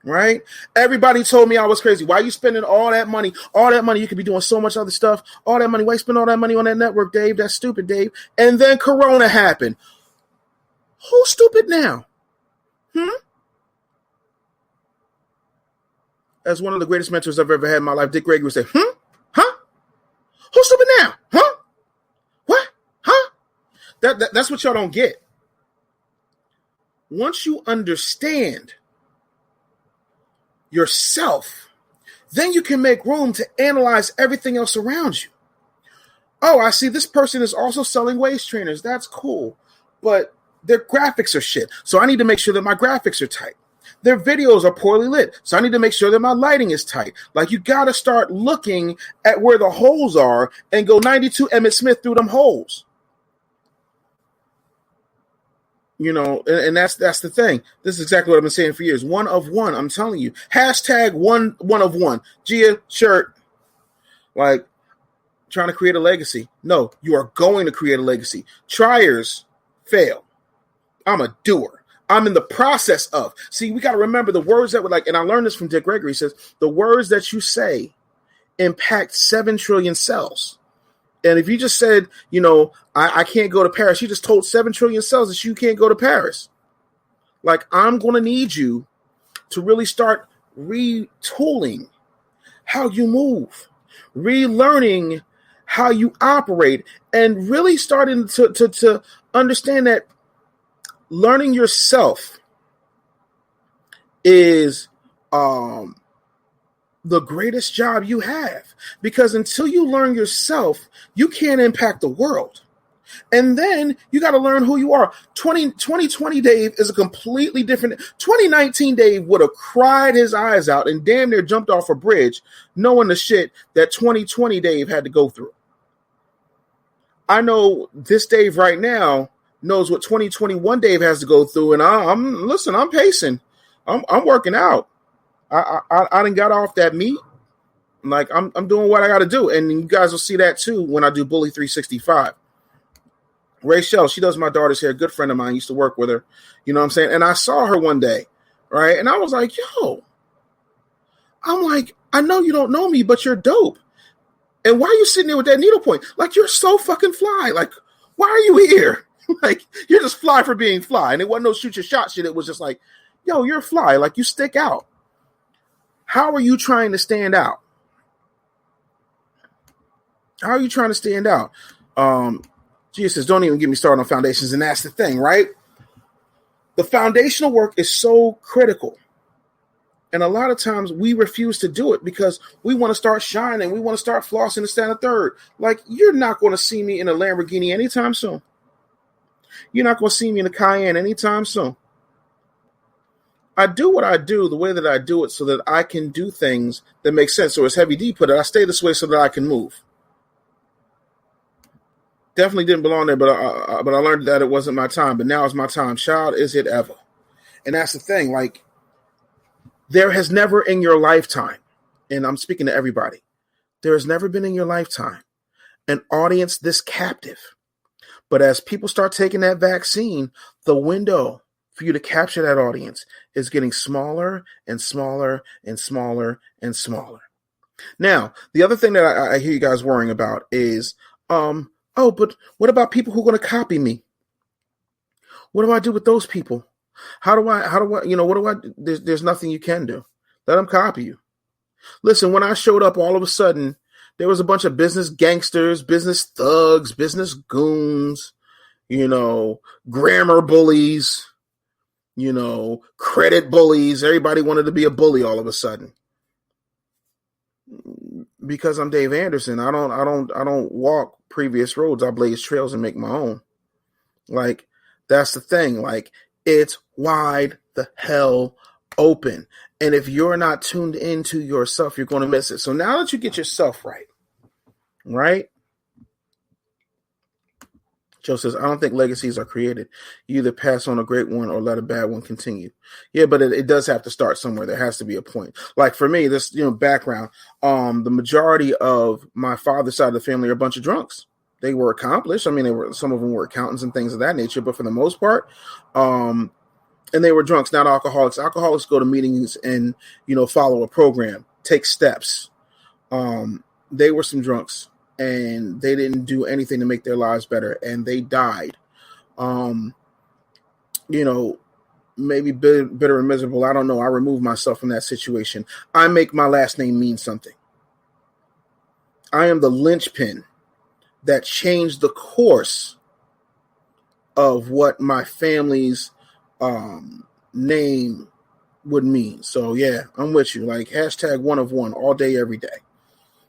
Right? Everybody told me I was crazy. Why are you spending all that money? All that money, you could be doing so much other stuff. All that money, why you spend all that money on that network, Dave? That's stupid, Dave. And then Corona happened. Who's stupid now? As one of the greatest mentors I've ever had in my life, Dick Gregory would say, Huh? Who's stupid now? Huh? What? Huh? That's what y'all don't get. Once you understand yourself, then you can make room to analyze everything else around you. Oh, I see this person is also selling waist trainers. That's cool. But their graphics are shit. So I need to make sure that my graphics are tight. Their videos are poorly lit. So I need to make sure that my lighting is tight. Like, you got to start looking at where the holes are and go 92 Emmett Smith through them holes. You know, and that's the thing. This is exactly what I've been saying for years. One of one, I'm telling you. Hashtag one of one. Gia, shirt. Like, trying to create a legacy. No, you are going to create a legacy. Triers fail. I'm a doer. I'm in the process of. See, we got to remember the words that were like, and I learned this from Dick Gregory. He says, the words that you say impact 7 trillion cells. And if you just said, you know, I can't go to Paris, you just told 7 trillion cells that you can't go to Paris. Like, I'm going to need you to really start retooling how you move, relearning how you operate, and really starting to understand that learning yourself is the greatest job you have, because until you learn yourself, you can't impact the world. And then you got to learn who you are. 2020 Dave is a completely different. 2019 Dave would have cried his eyes out and damn near jumped off a bridge knowing the shit that 2020 Dave had to go through. I know this Dave right now knows what 2021 Dave has to go through, and I'm pacing. I'm working out. I done got off that meat. Like, I'm doing what I got to do, and you guys will see that too when I do Bully 365. Rachel, she does my daughter's hair. Good friend of mine, used to work with her. You know what I'm saying? And I saw her one day, right? And I was like, yo, I know you don't know me, but you're dope. And why are you sitting there with that needlepoint? Like, you're so fucking fly. Like, why are you here? Like, you're just fly for being fly. And it wasn't no shoot your shot shit. It was just like, yo, you're fly. Like, you stick out. How are you trying to stand out? How are you trying to stand out? Gia says, don't even get me started on foundations. And that's the thing, right? The foundational work is so critical. And a lot of times we refuse to do it because we want to start shining. We want to start flossing and stand a third. Like, you're not going to see me in a Lamborghini anytime soon. You're not going to see me in a Cayenne anytime soon. I do what I do the way that I do it so that I can do things that make sense. Or as Heavy D put it, I stay this way so that I can move. Definitely didn't belong there, but I learned that it wasn't my time. But now it's my time. Child, is it ever? And that's the thing. Like, there has never in your lifetime, and I'm speaking to everybody, there has never been in your lifetime an audience this captive. But as people start taking that vaccine, the window for you to capture that audience is getting smaller and smaller and smaller and smaller. Now, the other thing that I hear you guys worrying about is, oh, but what about people who are going to copy me? What do I do with those people? How do I, what do I, there's nothing you can do. Let them copy you. Listen, when I showed up, all of a sudden, there was a bunch of business gangsters, business thugs, business goons, grammar bullies, credit bullies. Everybody wanted to be a bully all of a sudden. Because I'm Dave Anderson, I don't walk previous roads. I blaze trails and make my own. Like, that's the thing. Like, it's wide the hell open. And if you're not tuned into yourself, you're going to miss it. So now that you get yourself right? Joe says, I don't think legacies are created. You either pass on a great one or let a bad one continue. Yeah, but it does have to start somewhere. There has to be a point. Like for me, this, background, the majority of my father's side of the family are a bunch of drunks. They were accomplished. I mean, some of them were accountants and things of that nature, but for the most part, and they were drunks, not alcoholics. Alcoholics go to meetings and, follow a program, take steps. They were some drunks. And they didn't do anything to make their lives better, and they died. Maybe bitter and miserable. I don't know. I removed myself from that situation. I make my last name mean something. I am the linchpin that changed the course of what my family's name would mean. So yeah, I'm with you. Like hashtag one of one all day, every day.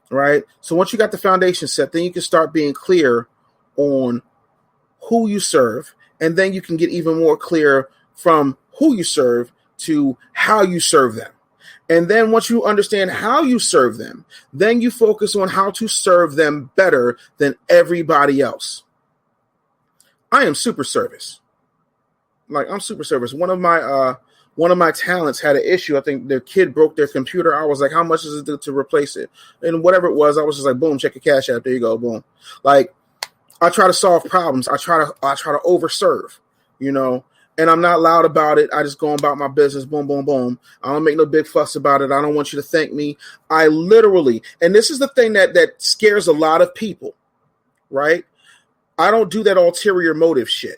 Right. So once you got the foundation set, then you can start being clear on who you serve. And then you can get even more clear from who you serve to how you serve them. And then once you understand how you serve them, then you focus on how to serve them better than everybody else. I am super service. Like I'm super service. One of my talents had an issue. I think their kid broke their computer. I was like, how much is it to replace it? And whatever it was, I was just like, boom, check your cash app. There you go. Boom. Like I try to solve problems. I try to overserve, and I'm not loud about it. I just go about my business. Boom, boom, boom. I don't make no big fuss about it. I don't want you to thank me. I literally, and this is the thing that scares a lot of people, right? I don't do that ulterior motive shit.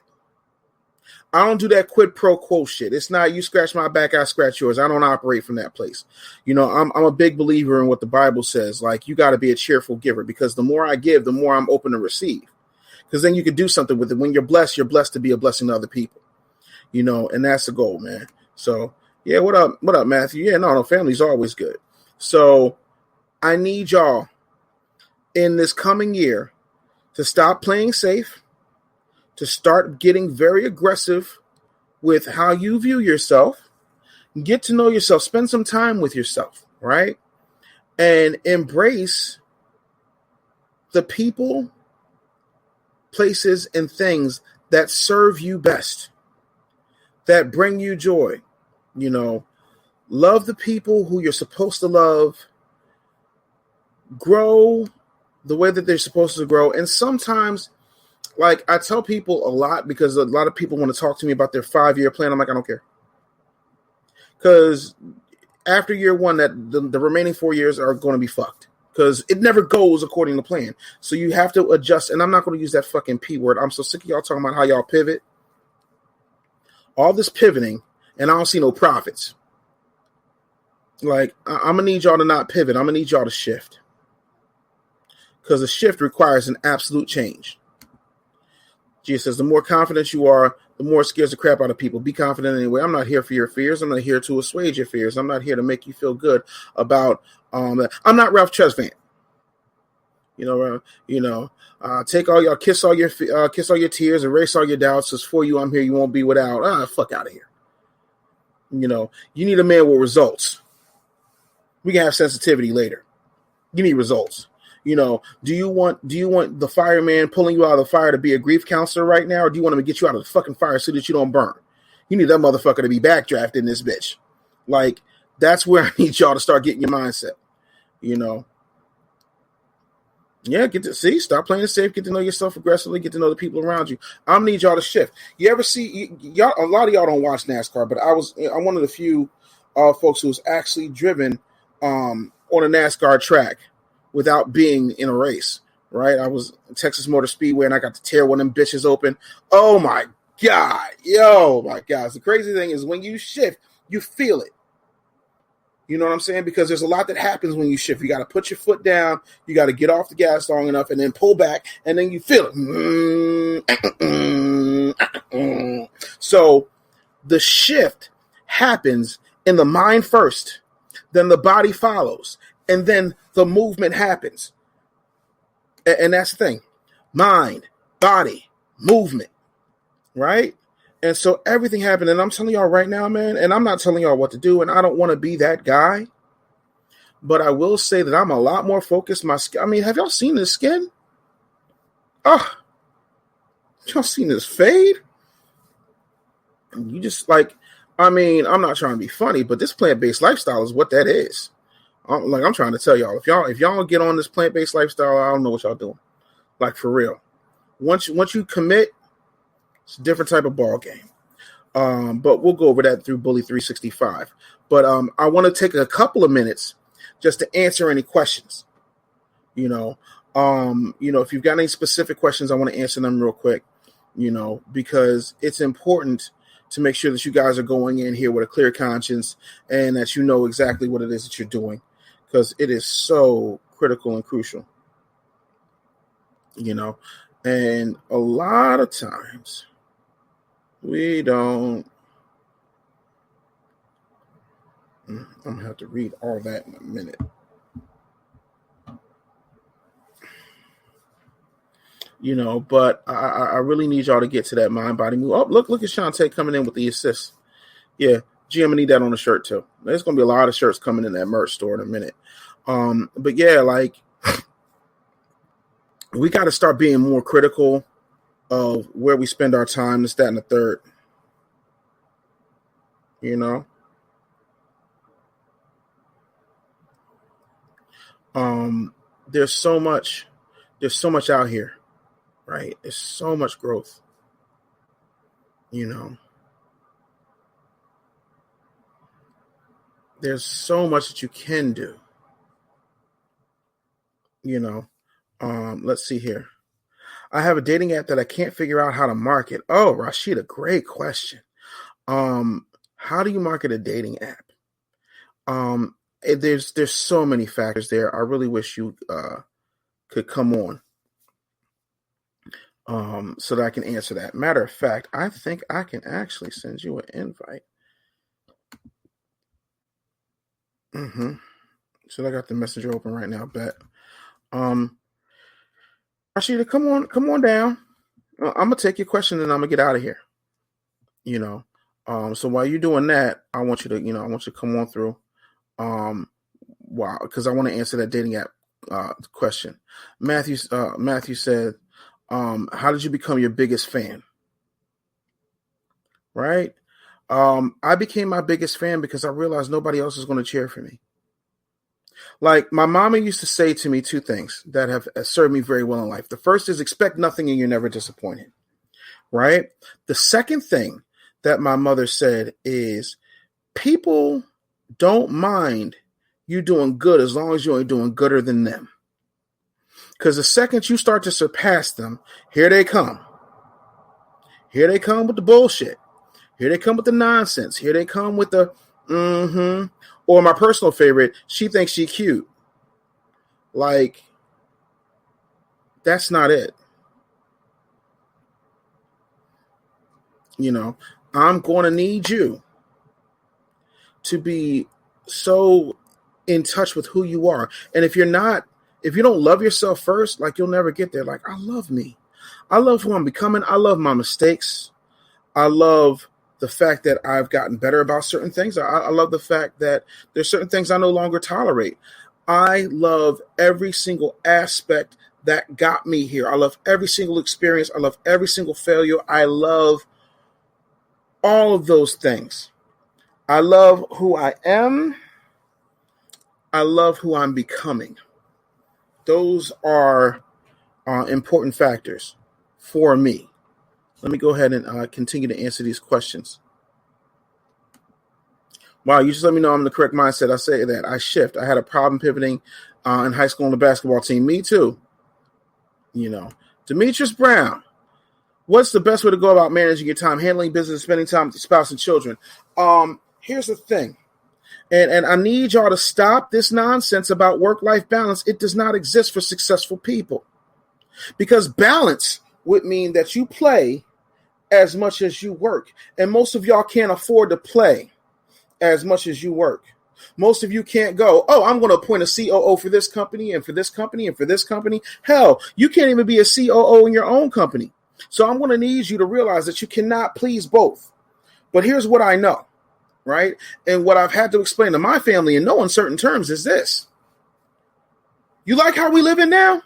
I don't do that quid pro quo shit. It's not you scratch my back, I scratch yours. I don't operate from that place. I'm a big believer in what the Bible says. Like you got to be a cheerful giver because the more I give, the more I'm open to receive. Because then you can do something with it. When you're blessed to be a blessing to other people. And that's the goal, man. So yeah, what up, Matthew? Yeah, no, family's always good. So I need y'all in this coming year to stop playing safe. To start getting very aggressive with how you view yourself, get to know yourself, spend some time with yourself, right? And embrace the people, places, and things that serve you best, that bring you joy. Love the people who you're supposed to love, grow the way that they're supposed to grow, and sometimes like I tell people a lot because a lot of people want to talk to me about their 5-year plan. I'm like, I don't care. Because after year one, that the remaining 4 years are going to be fucked. Because it never goes according to plan. So you have to adjust. And I'm not going to use that fucking P word. I'm so sick of y'all talking about how y'all pivot. All this pivoting, and I don't see no profits. Like, I'm going to need y'all to not pivot. I'm going to need y'all to shift. Because a shift requires an absolute change. Jesus says, the more confident you are, the more it scares the crap out of people. Be confident anyway. I'm not here for your fears. I'm not here to assuage your fears. I'm not here to make you feel good about I'm not Ralph Tresvant. Take all your kiss all your tears, erase all your doubts. It's for you. I'm here. You won't be without. Fuck out of here. You need a man with results. We can have sensitivity later. You need results. Do you want the fireman pulling you out of the fire to be a grief counselor right now, or do you want him to get you out of the fucking fire so that you don't burn? You need that motherfucker to be backdrafted in this bitch. Like, that's where I need y'all to start getting your mindset. Yeah, stop playing it safe, get to know yourself aggressively, get to know the people around you. I'm gonna need y'all to shift. You ever see y'all? A lot of y'all don't watch NASCAR, but I'm one of the few folks who's actually driven on a NASCAR track without being in a race, right? I was in Texas Motor Speedway and I got to tear one of them bitches open. Oh my God. My God. The crazy thing is when you shift, you feel it. You know what I'm saying? Because there's a lot that happens when you shift. You got to put your foot down. You got to get off the gas long enough and then pull back and then you feel it. So the shift happens in the mind first, then the body follows, and then the movement happens. And that's the thing. Mind, body, movement, right? And so everything happened. And I'm telling y'all right now, man, and I'm not telling y'all what to do, and I don't want to be that guy, but I will say that I'm a lot more focused. I mean, have y'all seen this skin? Oh, y'all seen this fade? You just like, I mean, I'm not trying to be funny, but this plant-based lifestyle is what that is. I'm trying to tell y'all, if y'all get on this plant-based lifestyle, I don't know what y'all doing. Like, for real. Once you commit, it's a different type of ball game. But we'll go over that through Bully 365. But I want to take a couple of minutes just to answer any questions. If you've got any specific questions, I want to answer them real quick. Because it's important to make sure that you guys are going in here with a clear conscience and that you know exactly what it is that you're doing, because it is so critical and crucial. And a lot of times we don't. I'm going to have to read all that in a minute. But I really need y'all to get to that mind body move. Oh, look at Shantae coming in with the assist. Yeah, GM, I need that on the shirt too. There's going to be a lot of shirts coming in that merch store in a minute. But yeah, like, we got to start being more critical of where we spend our time, this, that, and the third. There's so much out here. Right. There's so much growth. There's so much that you can do. Let's see here. I have a dating app that I can't figure out how to market. Oh, Rashida, great question. How do you market a dating app? There's so many factors there. I really wish you could come on. So that I can answer that. Matter of fact, I think I can actually send you an invite. So I got the messenger open right now, bet. Rashida, come on down. I'm gonna take your question and I'm gonna get out of here. So while you're doing that, I want you to come on through. Because I want to answer that dating app question. Matthew said, how did you become your biggest fan? Right? I became my biggest fan because I realized nobody else is going to cheer for me. Like, my mama used to say to me two things that have served me very well in life. The first is expect nothing and you're never disappointed. Right? The second thing that my mother said is people don't mind you doing good as long as you ain't doing gooder than them. Because the second you start to surpass them, here they come. Here they come with the bullshit. Here they come with the nonsense. Here they come with the Or my personal favorite, she thinks she cute. Like, that's not it. I'm going to need you to be so in touch with who you are. And if you don't love yourself first, like, you'll never get there. Like, I love me. I love who I'm becoming. I love my mistakes. I love the fact that I've gotten better about certain things. I love the fact that there's certain things I no longer tolerate. I love every single aspect that got me here. I love every single experience. I love every single failure. I love all of those things. I love who I am. I love who I'm becoming. Those are important factors for me. Let me go ahead and continue to answer these questions. Wow, you just let me know I'm in the correct mindset. I say that. I shift. I had a problem pivoting in high school on the basketball team. Me too. Demetrius Brown. What's the best way to go about managing your time, handling business, spending time with your spouse and children? Here's the thing. And I need y'all to stop this nonsense about work-life balance. It does not exist for successful people. Because balance would mean that you play as much as you work. And most of y'all can't afford to play as much as you work. Most of you can't go, oh, I'm going to appoint a COO for this company and for this company and for this company. Hell, you can't even be a COO in your own company. So I'm going to need you to realize that you cannot please both. But here's what I know, right? And what I've had to explain to my family in no uncertain terms is this. You like how we live in now?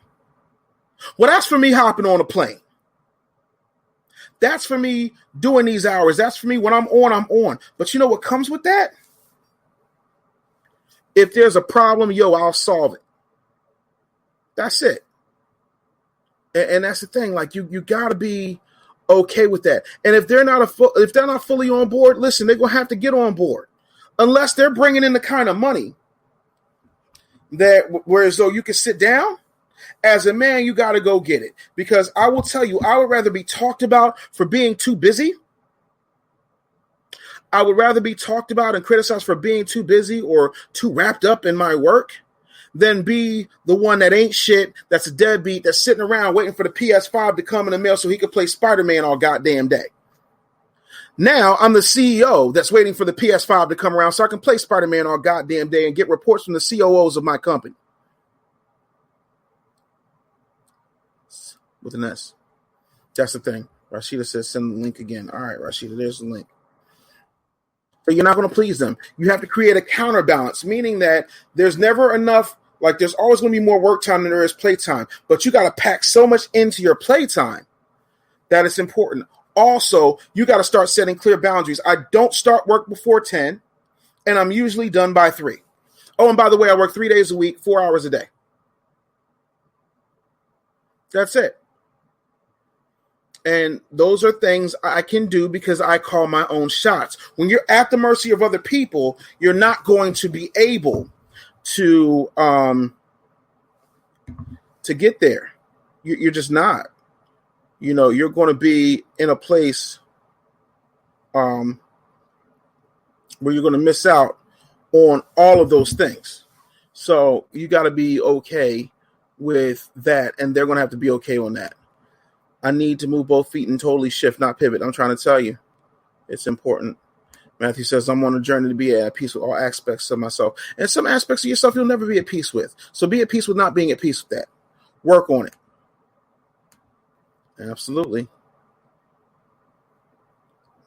Well, that's for me hopping on a plane. That's for me doing these hours. That's for me when I'm on, I'm on. But you know what comes with that? If there's a problem, I'll solve it. That's it. And that's the thing. Like you got to be okay with that. And if they're not fully on board, listen, they're gonna have to get on board, unless they're bringing in the kind of money that whereas though you can sit down. As a man, you got to go get it, because I will tell you, I would rather be talked about for being too busy. I would rather be talked about and criticized for being too busy or too wrapped up in my work than be the one that ain't shit, that's a deadbeat, that's sitting around waiting for the PS5 to come in the mail so he could play Spider-Man all goddamn day. Now I'm the CEO that's waiting for the PS5 to come around so I can play Spider-Man all goddamn day and get reports from the COOs of my company. With an S. That's the thing. Rashida says send the link again. All right, Rashida, there's the link. But you're not going to please them. You have to create a counterbalance, meaning that there's never enough, like there's always going to be more work time than there is playtime. But you got to pack so much into your playtime that it's important. Also, you got to start setting clear boundaries. I don't start work before 10, and I'm usually done by 3. Oh, and by the way, I work 3 days a week, 4 hours a day. That's it. And those are things I can do because I call my own shots. When you're at the mercy of other people, you're not going to be able to get there. You're just not. You're going to be in a place where you're going to miss out on all of those things. So you got to be okay with that, and they're going to have to be okay on that. I need to move both feet and totally shift, not pivot. I'm trying to tell you, it's important. Matthew says, I'm on a journey to be at peace with all aspects of myself. And some aspects of yourself you'll never be at peace with. So be at peace with not being at peace with that. Work on it. Absolutely.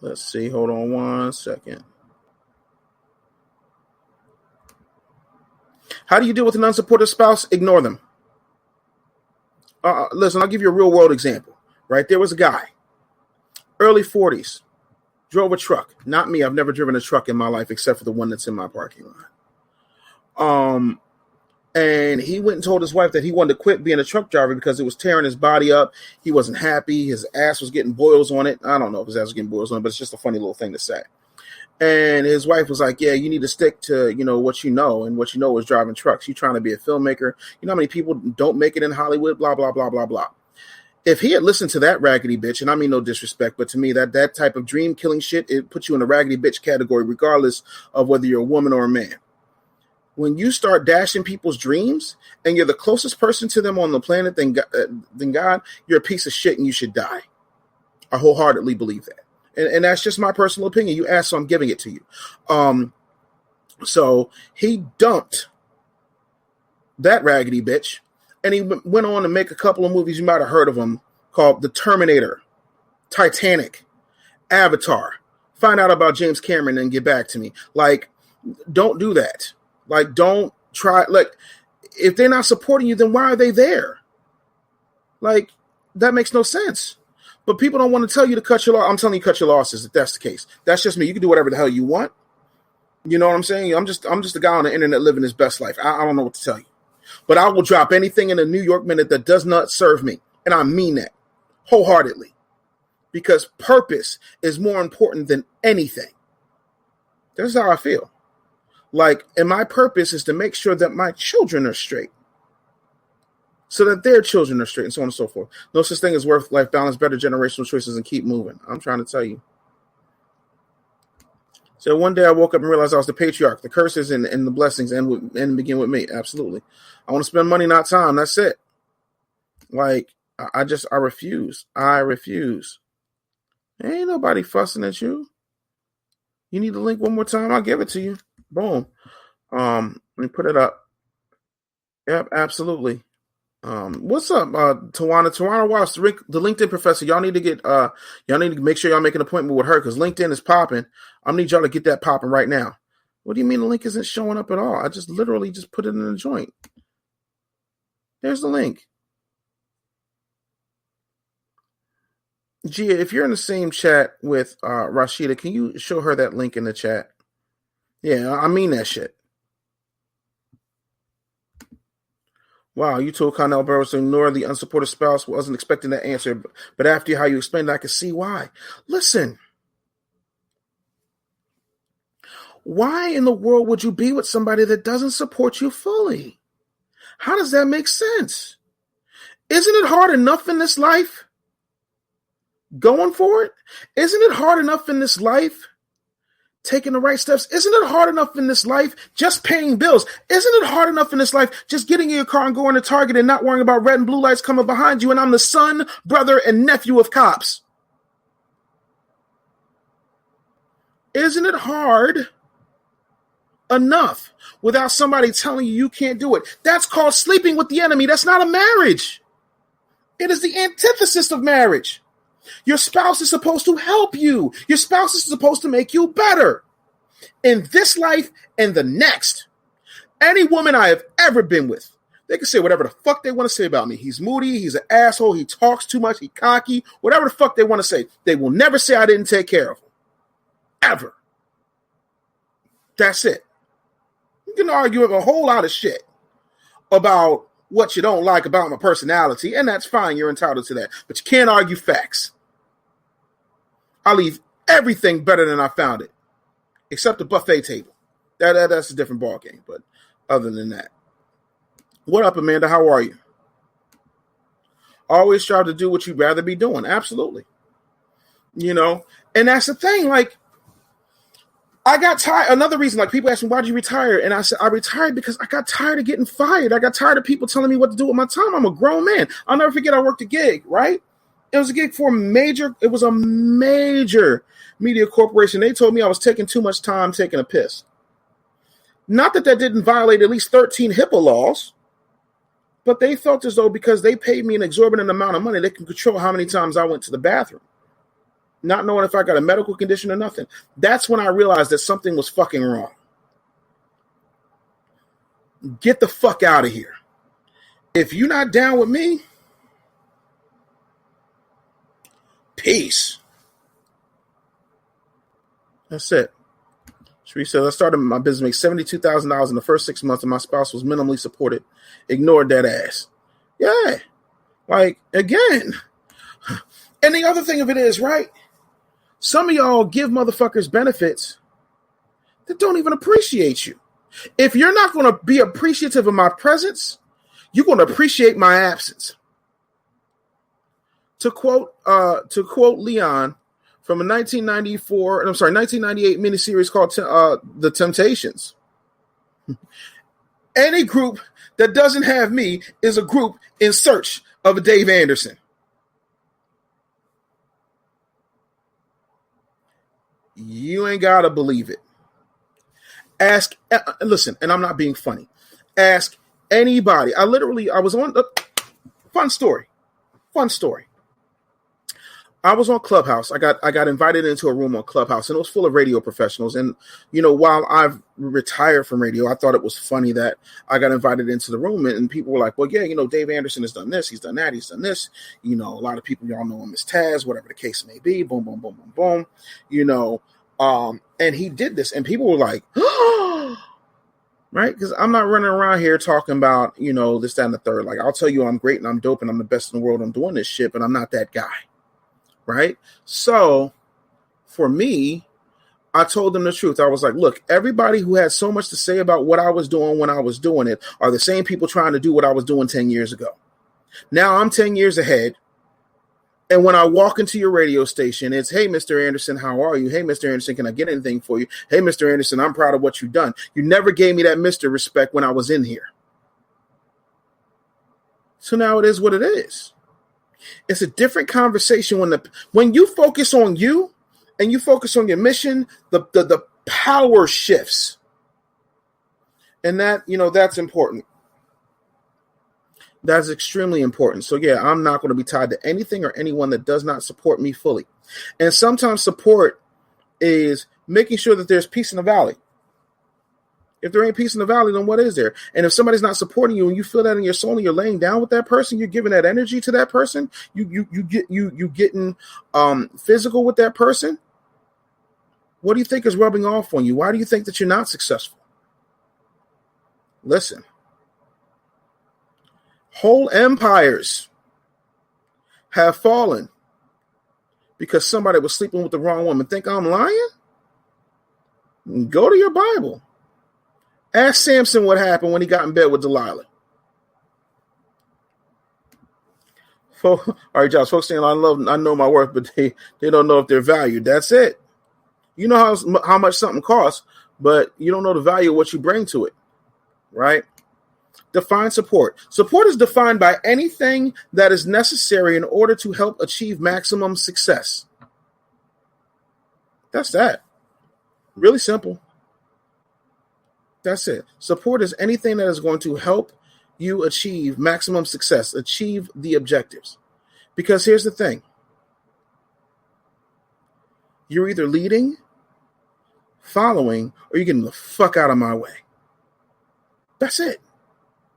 Let's see. Hold on one second. How do you deal with an unsupportive spouse? Ignore them. Listen, I'll give you a real world example. Right? There was a guy, early 40s, drove a truck. Not me. I've never driven a truck in my life except for the one that's in my parking lot. And he went and told his wife that he wanted to quit being a truck driver because it was tearing his body up. He wasn't happy. His ass was getting boils on it. I don't know if his ass was getting boils on it, but it's just a funny little thing to say. And his wife was like, yeah, you need to stick to, what you know. And what you know is driving trucks. You're trying to be a filmmaker. You know how many people don't make it in Hollywood, blah, blah, blah, blah, blah. If he had listened to that raggedy bitch, and I mean no disrespect, but to me, that type of dream killing shit, it puts you in the raggedy bitch category, regardless of whether you're a woman or a man. When you start dashing people's dreams and you're the closest person to them on the planet than God, you're a piece of shit and you should die. I wholeheartedly believe that. And that's just my personal opinion. You asked, so I'm giving it to you. So he dumped that raggedy bitch. And he went on to make a couple of movies, you might have heard of them, called The Terminator, Titanic, Avatar. Find out about James Cameron and get back to me. Like, don't do that. Like, don't try. Like, if they're not supporting you, then why are they there? Like, that makes no sense. But people don't want to tell you to cut your loss. I'm telling you, cut your losses if that's the case. That's just me. You can do whatever the hell you want. You know what I'm saying? I'm just a guy on the internet living his best life. I don't know what to tell you. But I will drop anything in a New York minute that does not serve me. And I mean that wholeheartedly. Because purpose is more important than anything. That's how I feel. Like, and my purpose is to make sure that my children are straight. So that their children are straight, and so on and so forth. No such thing as work-life balance, better generational choices, and keep moving. I'm trying to tell you. So one day I woke up and realized I was the patriarch. The curses and the blessings and begin with me. Absolutely. I want to spend money, not time. That's it. Like, I refuse. I refuse. Ain't nobody fussing at you. You need the link one more time? I'll give it to you. Boom. Let me put it up. Yep, absolutely. What's up, Tawana Watts, the LinkedIn professor? Y'all need to make sure y'all make an appointment with her because LinkedIn is popping. I need y'all to get that popping right now. What do you mean the link isn't showing up at all? I just literally just put it in the joint. There's the link. Gia, if you're in the same chat with Rashida, can you show her that link in the chat? Yeah, I mean that shit. Wow, you told Connell Burrows to ignore the unsupported spouse. Wasn't expecting that answer, but after how you explained it, I could see why. Listen, why in the world would you be with somebody that doesn't support you fully? How does that make sense? Isn't it hard enough in this life going for it? Isn't it hard enough in this life taking the right steps? Isn't it hard enough in this life just paying bills? Isn't it hard enough in this life just getting in your car and going to Target and not worrying about red and blue lights coming behind you and I'm the son, brother, and nephew of cops? Isn't it hard enough without somebody telling you you can't do it? That's called sleeping with the enemy. That's not a marriage. It is the antithesis of marriage. Your spouse is supposed to help you. Your spouse is supposed to make you better in this life and the next. Any woman I have ever been with, they can say whatever the fuck they want to say about me. He's moody. He's an asshole. He talks too much. He cocky. Whatever the fuck they want to say. They will never say I didn't take care of him. Ever. That's it. You can argue a whole lot of shit about what you don't like about my personality, and that's fine. You're entitled to that. But you can't argue facts. I leave everything better than I found it, except the buffet table. That's a different ballgame. But other than that, what up, Amanda? How are you? Always strive to do what you'd rather be doing. Absolutely. You know, and that's the thing. Like, I got tired. Another reason, like, people ask me, why did you retire? And I said, I retired because I got tired of getting fired. I got tired of people telling me what to do with my time. I'm a grown man. I'll never forget I worked a gig, right? It was a gig for a major media corporation. They told me I was taking too much time taking a piss. Not that didn't violate at least 13 HIPAA laws, but they felt as though because they paid me an exorbitant amount of money, they can control how many times I went to the bathroom. Not knowing if I got a medical condition or nothing. That's when I realized that something was fucking wrong. Get the fuck out of here. If you're not down with me, peace. That's it. Sheree said, I started my business, make $72,000 in the first 6 months, and my spouse was minimally supported. Ignored that ass. Yeah. Like, again. And the other thing of it is, right? Some of y'all give motherfuckers benefits that don't even appreciate you. If you're not going to be appreciative of my presence, you're going to appreciate my absence. To quote Leon from a 1998 miniseries called The Temptations. Any group that doesn't have me is a group in search of a Dave Anderson. You ain't got to believe it. Ask, listen, and I'm not being funny. Ask anybody. I was on, fun story. I was on Clubhouse. I got invited into a room on Clubhouse, and it was full of radio professionals. And, you know, while I've retired from radio, I thought it was funny that I got invited into the room, and people were like, well, yeah, you know, Dave Anderson has done this, he's done that, he's done this. You know, a lot of people, y'all know him as Taz, whatever the case may be. Boom, boom, boom, boom, boom. You know, and he did this, and people were like, right? Because I'm not running around here talking about, you know, this, that, and the third. Like, I'll tell you I'm great and I'm dope and I'm the best in the world. I'm doing this shit, but I'm not that guy. Right? So for me, I told them the truth. I was like, look, everybody who had so much to say about what I was doing when I was doing it are the same people trying to do what I was doing 10 years ago. Now I'm 10 years ahead. And when I walk into your radio station, it's, hey, Mr. Anderson, how are you? Hey, Mr. Anderson, can I get anything for you? Hey, Mr. Anderson, I'm proud of what you've done. You never gave me that Mr. respect when I was in here. So now it is what it is. It's a different conversation when you focus on you and you focus on your mission, the power shifts. And that's important. That's extremely important. So yeah, I'm not going to be tied to anything or anyone that does not support me fully. And sometimes support is making sure that there's peace in the valley. If there ain't peace in the valley, then what is there? And if somebody's not supporting you and you feel that in your soul and you're laying down with that person, you're giving that energy to that person, you getting physical with that person, what do you think is rubbing off on you? Why do you think that you're not successful? Listen. Whole empires have fallen because somebody was sleeping with the wrong woman. Think I'm lying? Go to your Bible. Ask Samson what happened when he got in bed with Delilah. All right, Josh, folks saying I know my worth, but they don't know if they're valued. That's it. You know how much something costs, but you don't know the value of what you bring to it, right? Define support. Support is defined by anything that is necessary in order to help achieve maximum success. That's that. Really simple. That's it. Support is anything that is going to help you achieve maximum success, achieve the objectives. Because here's the thing. You're either leading, following, or you're getting the fuck out of my way. That's it.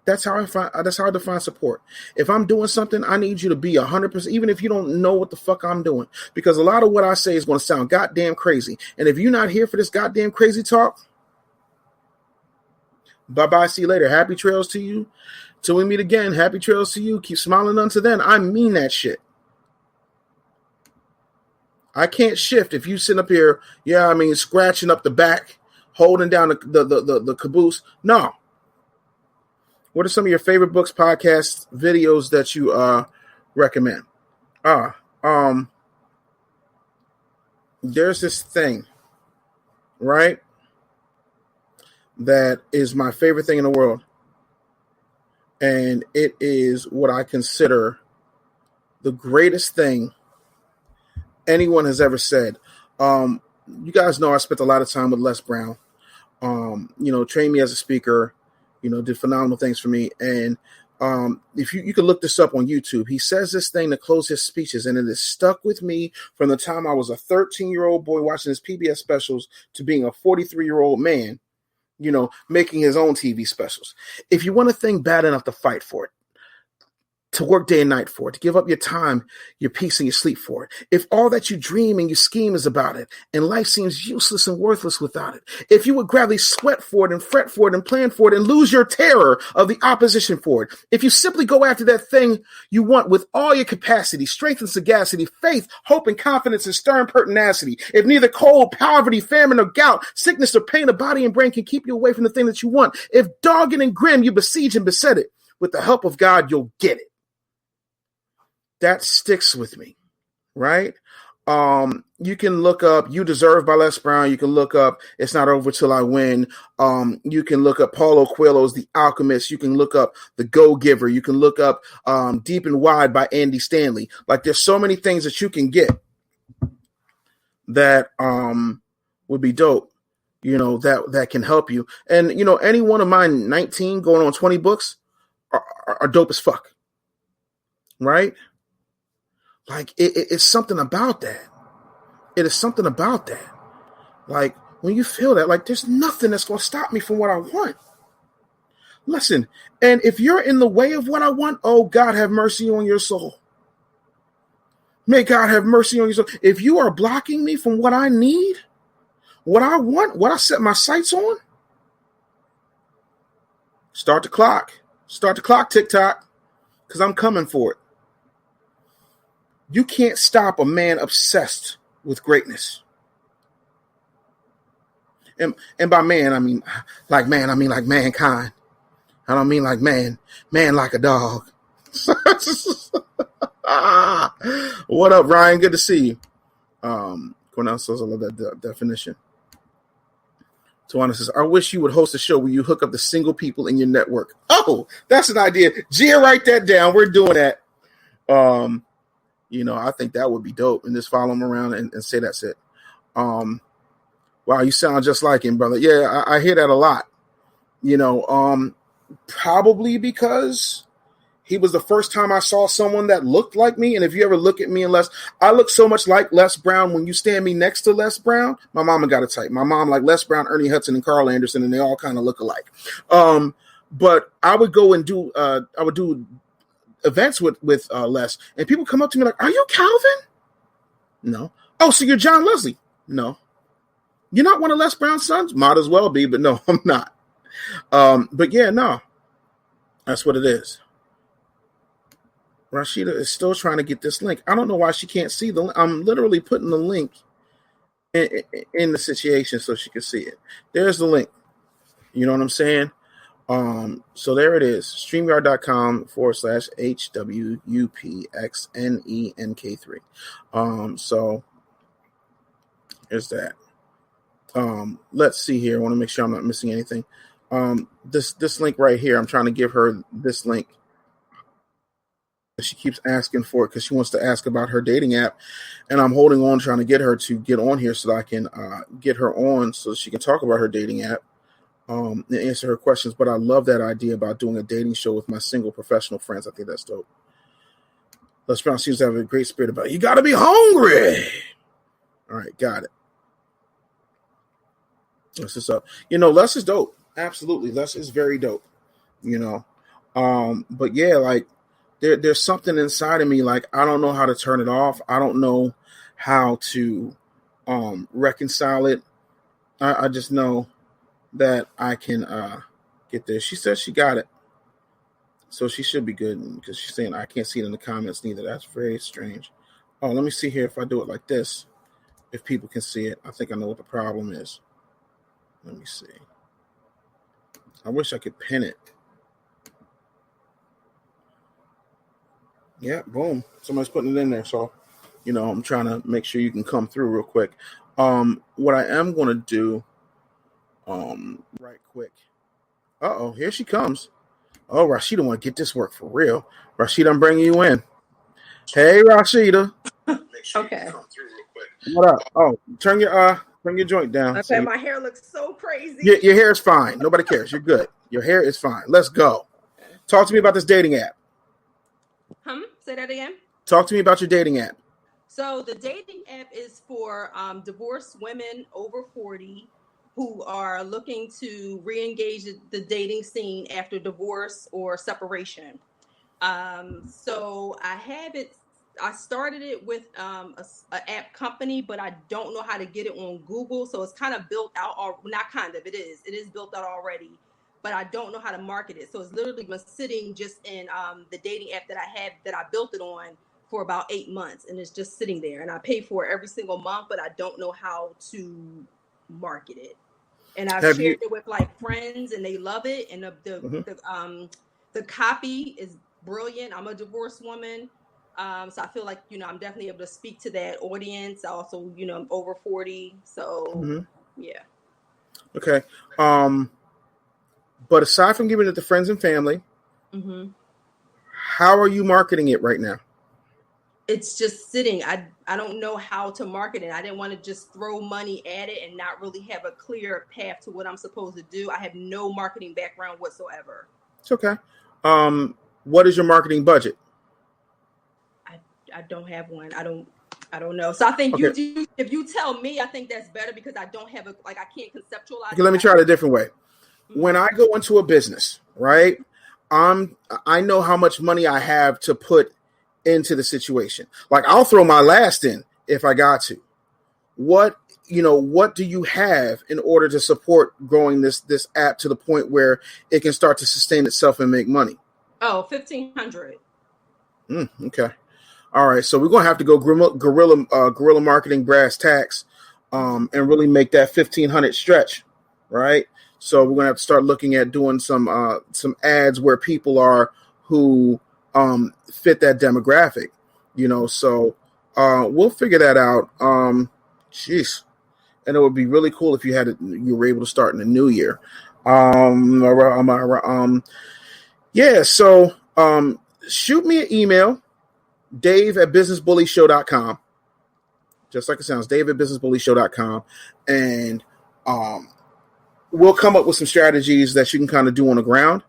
That's how I define support. If I'm doing something, I need you to be 100%, even if you don't know what the fuck I'm doing. Because a lot of what I say is going to sound goddamn crazy. And if you're not here for this goddamn crazy talk, bye-bye, see you later. Happy trails to you. Till we meet again, happy trails to you. Keep smiling until then. I mean that shit. I can't shift if you sit up here, scratching up the back, holding down the caboose. No. What are some of your favorite books, podcasts, videos that you recommend? There's this thing, right? That is my favorite thing in the world. And it is what I consider the greatest thing anyone has ever said. You guys know I spent a lot of time with Les Brown. Trained me as a speaker, did phenomenal things for me. And if you can look this up on YouTube, he says this thing to close his speeches, and it has stuck with me from the time I was a 13-year-old boy watching his PBS specials to being a 43-year-old man, making his own TV specials. If you want a thing bad enough to fight for it, to work day and night for it, to give up your time, your peace, and your sleep for it. If all that you dream and you scheme is about it, and life seems useless and worthless without it. If you would gladly sweat for it and fret for it and plan for it and lose your terror of the opposition for it. If you simply go after that thing you want with all your capacity, strength and sagacity, faith, hope and confidence and stern pertinacity. If neither cold, poverty, famine or gout, sickness or pain of body and brain can keep you away from the thing that you want. If dogged and grim you besiege and beset it, with the help of God, you'll get it. That sticks with me, right? You can look up You Deserve by Les Brown. You can look up It's Not Over Till I Win. You can look up Paulo Coelho's The Alchemist. You can look up The Go-Giver. You can look up Deep and Wide by Andy Stanley. Like, there's so many things that you can get that would be dope, that can help you. And, any one of my 19 going on 20 books are dope as fuck, right? Like, it's something about that. It is something about that. Like, when you feel that, like, there's nothing that's going to stop me from what I want. Listen, and if you're in the way of what I want, oh, God, have mercy on your soul. May God have mercy on your soul. If you are blocking me from what I need, what I want, what I set my sights on, start the clock. Start the clock, TikTok, because I'm coming for it. You can't stop a man obsessed with greatness. And by man, I mean like mankind. I don't mean like man like a dog. What up, Ryan? Good to see you. Cornell says I love that definition. Tawana says, I wish you would host a show where you hook up the single people in your network. Oh, that's an idea. Gia, write that down. We're doing that. I think that would be dope, and just follow him around and say that's it. Wow, you sound just like him, brother. Yeah, I hear that a lot. Probably because he was the first time I saw someone that looked like me. And if you ever look at me, I look so much like Les Brown. When you stand me next to Les Brown, my mama got it tight. My mom like Les Brown, Ernie Hudson, and Carl Anderson, and they all kind of look alike. But I would go and do events with Les, and people come up to me like, "Are you Calvin?" No. Oh, so you're John Leslie? No. You're not one of Les Brown's sons? Might as well be, but no, I'm not. But yeah, no. That's what it is. Rashida is still trying to get this link. I don't know why she can't see the link. I'm literally putting the link in the situation so she can see it. There's the link. You know what I'm saying? So there it is. StreamYard.com/HWUPXNENK3. So there's that. Let's see here. I want to make sure I'm not missing anything. This link right here, I'm trying to give her this link. She keeps asking for it because she wants to ask about her dating app, and I'm holding on, trying to get her to get on here so that I can get her on so she can talk about her dating app and answer her questions. But I love that idea about doing a dating show with my single professional friends. I think that's dope. Les Brown seems to have a great spirit about it. You got to be hungry. All right, got it. This is up. Les is dope. Absolutely, Les is very dope. But yeah, like. There's something inside of me, like I don't know how to turn it off. I don't know how to reconcile it. I just know that I can get there. She says she got it, so she should be good because she's saying I can't see it in the comments neither. That's very strange. Oh, let me see here if I do it like this, if people can see it. I think I know what the problem is. Let me see. I wish I could pin it. Yeah, boom. Somebody's putting it in there. So, I'm trying to make sure you can come through real quick. What I am going to do, right quick. Uh-oh, here she comes. Oh, Rashida want to get this work for real. Rashida, I'm bringing you in. Hey, Rashida. Okay. What up? Oh, turn your joint down. Okay, my hair looks so crazy. Your hair is fine. Nobody cares. You're good. Your hair is fine. Let's go. Talk to me about this dating app. Say that again. Talk to me about your dating app. So the dating app is for divorced women over 40 who are looking to re-engage the dating scene after divorce or separation. So I have it. I started it with an app company, but I don't know how to get it on Google. So it's kind of built out, or not kind of. It is built out already. But I don't know how to market it. So it's literally been sitting just in the dating app that I have, that I built it on for about 8 months. And it's just sitting there. And I pay for it every single month, but I don't know how to market it. And I've shared it with like friends and they love it. And the copy is brilliant. I'm a divorced woman. So I feel like, I'm definitely able to speak to that audience. I also, I'm over 40. So, yeah. Okay. But aside from giving it to friends and family, how are you marketing it right now? It's just sitting. I don't know how to market it. I didn't want to just throw money at it and not really have a clear path to what I'm supposed to do. I have no marketing background whatsoever. It's okay. What is your marketing budget? I don't have one. I don't know. So I think you do. If you tell me, I think that's better because I don't have I can't conceptualize. Okay, let me try it a different way. When I go into a business, right, I know how much money I have to put into the situation. Like I'll throw my last in if I got to. What do you have in order to support growing this app to the point where it can start to sustain itself and make money? Oh, $1,500. Okay. All right. So we're going to have to go guerrilla marketing brass tacks and really make that 1,500 stretch. Right. So we're going to have to start looking at doing some ads where people are who fit that demographic, so we'll figure that out. Jeez. And it would be really cool if you were able to start in the new year. Yeah. So shoot me an email Dave@businessbullyshow.com. Just like it sounds, Dave@businessbullyshow.com. And we'll come up with some strategies that you can kind of do on the ground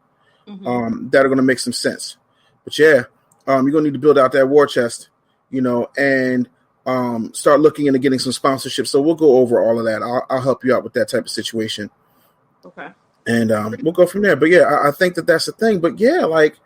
that are going to make some sense. But yeah, you're going to need to build out that war chest, and start looking into getting some sponsorship. So we'll go over all of that. I'll help you out with that type of situation. Okay. And we'll go from there. But yeah, I think that's the thing. But yeah, like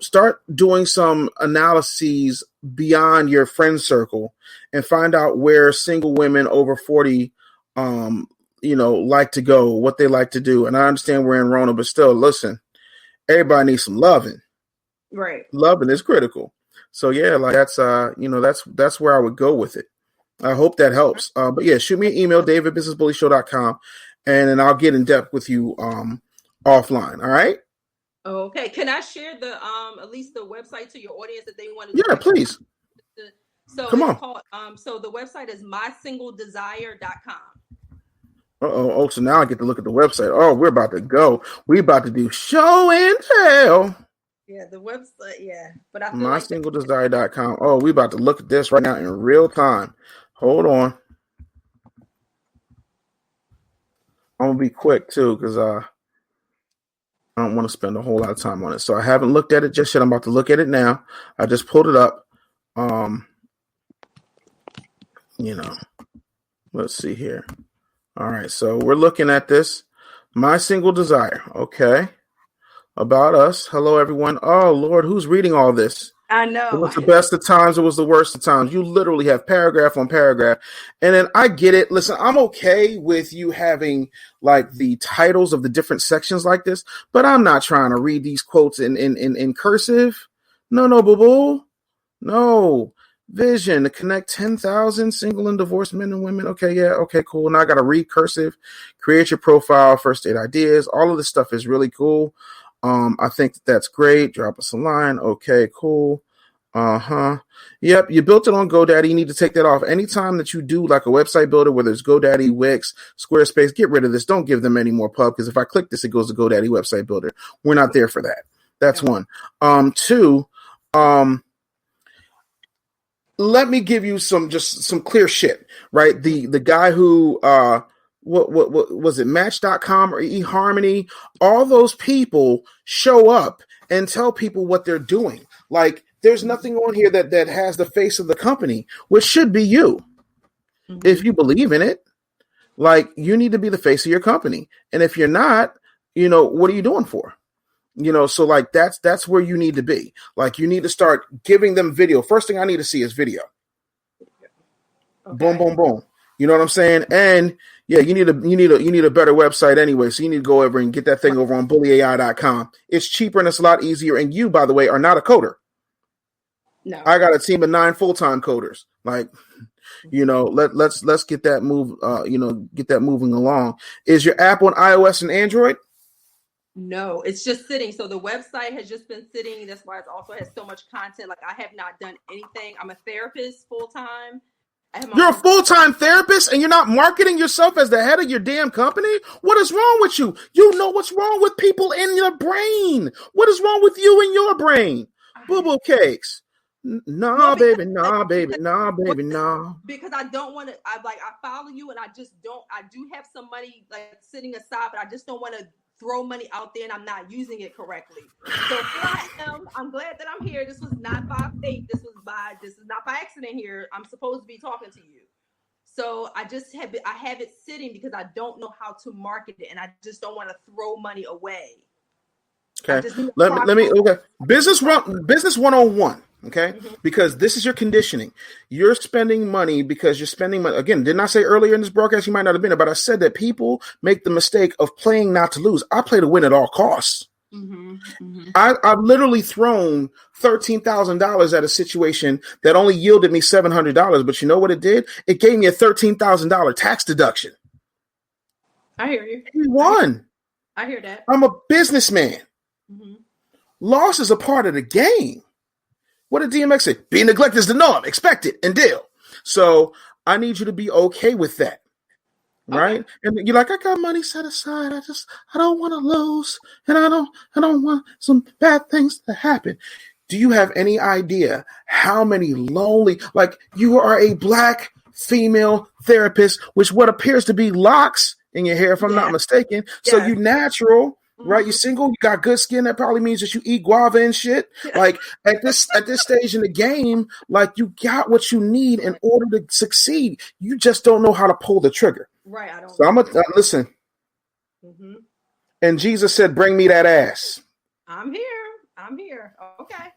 start doing some analyses beyond your friend circle and find out where single women over 40, like to go, what they like to do. And I understand we're in Rona, but still, listen, everybody needs some loving. Right. Loving is critical. So yeah, like that's where I would go with it. I hope that helps. But yeah, shoot me an email, Dave@businessbullyshow.com, and then I'll get in depth with you offline. All right. Okay. Can I share the at least the website to your audience if they want to? Yeah, please. So come on. Called, so the website is mysingledesire.com. Oh, so now I get to look at the website. Oh, we're about to go. We about to do show and tell. Yeah, the website, yeah. But I feel mysingledesire.com. Oh, we about to look at this right now in real time. Hold on. I'm going to be quick, too, because I don't want to spend a whole lot of time on it. So I haven't looked at it just yet. I'm about to look at it now. I just pulled it up. Let's see here. All right, so we're looking at this. My Single Desire. Okay. About us. Hello, everyone. Oh, Lord, who's reading all this? I know. It was the best of times. It was the worst of times. You literally have paragraph on paragraph. And then I get it. Listen, I'm okay with you having like the titles of the different sections like this, but I'm not trying to read these quotes in cursive. No, boo-boo. No. Vision to connect 10,000 single and divorced men and women. Okay, yeah, okay, cool. Now I got to read cursive, create your profile, first date ideas. All of this stuff is really cool. I think that's great. Drop us a line. Okay, cool. Yep, you built it on GoDaddy. You need to take that off. Anytime that you do like a website builder, whether it's GoDaddy, Wix, Squarespace, get rid of this. Don't give them any more pub because if I click this, it goes to GoDaddy website builder. We're not there for that. That's one. Two, let me give you some clear shit, right? The guy who what was it, Match.com or eHarmony? All those people show up and tell people what they're doing. Like there's nothing on here that has the face of the company, which should be you. Mm-hmm. If you believe in it, like you need to be the face of your company. And if you're not, what are you doing for? So like that's where you need to be. Like you need to start giving them video. First thing I need to see is video. Okay. Boom, boom, boom. You know what I'm saying? And yeah, you need a better website anyway. So you need to go over and get that thing over on bullyai.com. It's cheaper and it's a lot easier. And you, by the way, are not a coder. No. I got a team of 9 full-time coders. Like, let's get that get that moving along. Is your app on iOS and Android? No, it's just sitting. So the website has just been sitting. That's why it also has so much content. Like I have not done anything. I'm a therapist full-time. You're a full-time therapist and you're not marketing yourself as the head of your damn company? What is wrong with you? You know what's wrong with people in your brain. What is wrong with you and your brain? Boo-boo cakes. Nah, baby, nah. Because I don't want to, I follow you and I do have some money like sitting aside, but I just don't want to throw money out there and I'm not using it correctly. So I'm glad that I'm here. This was not by fate. This is not by accident here. I'm supposed to be talking to you. So I have it sitting because I don't know how to market it and I just don't want to throw money away. Okay. Let me okay. Business 101. Okay, because this is your conditioning. You're spending money because you're spending money. Again, didn't I say earlier in this broadcast, you might not have been there, but I said that people make the mistake of playing not to lose. I play to win at all costs. Mm-hmm, mm-hmm. I've literally thrown $13,000 at a situation that only yielded me $700. But you know what it did? It gave me a $13,000 tax deduction. I hear you. You won. I hear that. I'm a businessman. Mm-hmm. Loss is a part of the game. What did DMX say? Being neglected is the norm. Expect it and deal. So I need you to be okay with that. Right? Okay. And you're like, I got money set aside. I don't want to lose. And I don't want some bad things to happen. Do you have any idea how many lonely, like you are a black female therapist, which what appears to be locks in your hair, if I'm not mistaken. So you natural, right? You single, you got good skin. That probably means that you eat guava and shit. Like at this stage in the game, like you got what you need in order to succeed. You just don't know how to pull the trigger. Right. I don't. So I'm gonna listen. Mm-hmm. And Jesus said, "Bring me that ass." I'm here. Okay.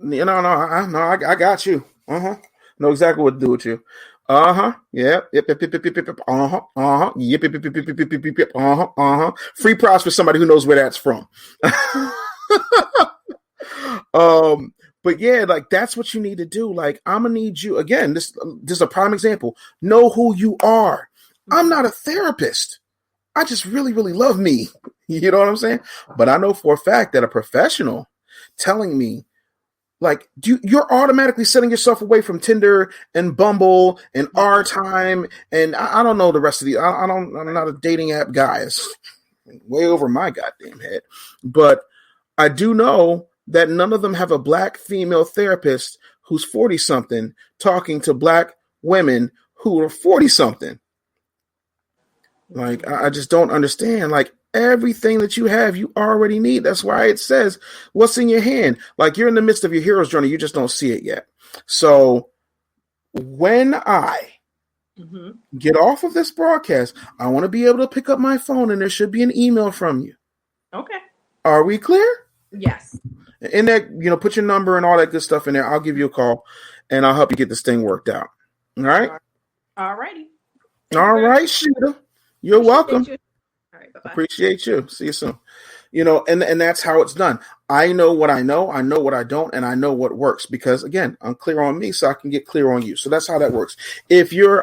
I got you. Know exactly what to do with you. Yep. Free props for somebody who knows where that's from. But yeah, like that's what you need to do. Like I'm gonna need you again. This is a prime example. Know who you are. I'm not a therapist. I just really, really love me. You know what I'm saying? But I know for a fact that a professional telling me, like, you're automatically setting yourself away from Tinder and Bumble and Our Time, and I don't know the rest of the. I'm not a dating app guy. It's way over my goddamn head. But I do know that none of them have a black female therapist who's 40-something talking to black women who are 40-something. Like, I just don't understand. Like, everything that you have, you already need. That's why it says what's in your hand. Like, you're in the midst of your hero's journey. You just don't see it yet. So when I get off of this broadcast, I want to be able to pick up my phone and there should be an email from you. Okay. Are we clear? Yes. In that, put your number and all that good stuff in there. I'll give you a call and I'll help you get this thing worked out. All right? All righty. All right, Sheeta. You're welcome. You. All right, bye-bye. Appreciate you. See you soon. And that's how it's done. I know what I know what I don't, and I know what works because again, I'm clear on me so I can get clear on you. So that's how that works. If you're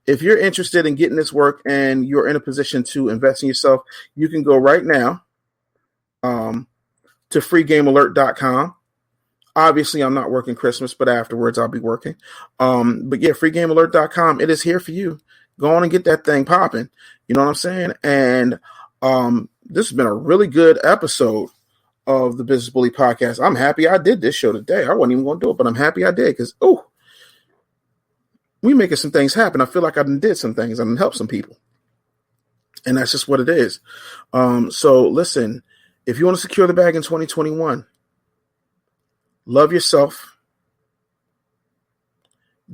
interested in getting this work and you're in a position to invest in yourself, you can go right now to freegamealert.com. Obviously, I'm not working Christmas, but afterwards I'll be working. But yeah, freegamealert.com. It is here for you. Go on and get that thing popping. You know what I'm saying? And this has been a really good episode of the Business Bully Podcast. I'm happy I did this show today. I wasn't even going to do it, but I'm happy I did because, we making some things happen. I feel like I did some things. I done helped some people. And that's just what it is. So listen, if you want to secure the bag in 2021, love yourself,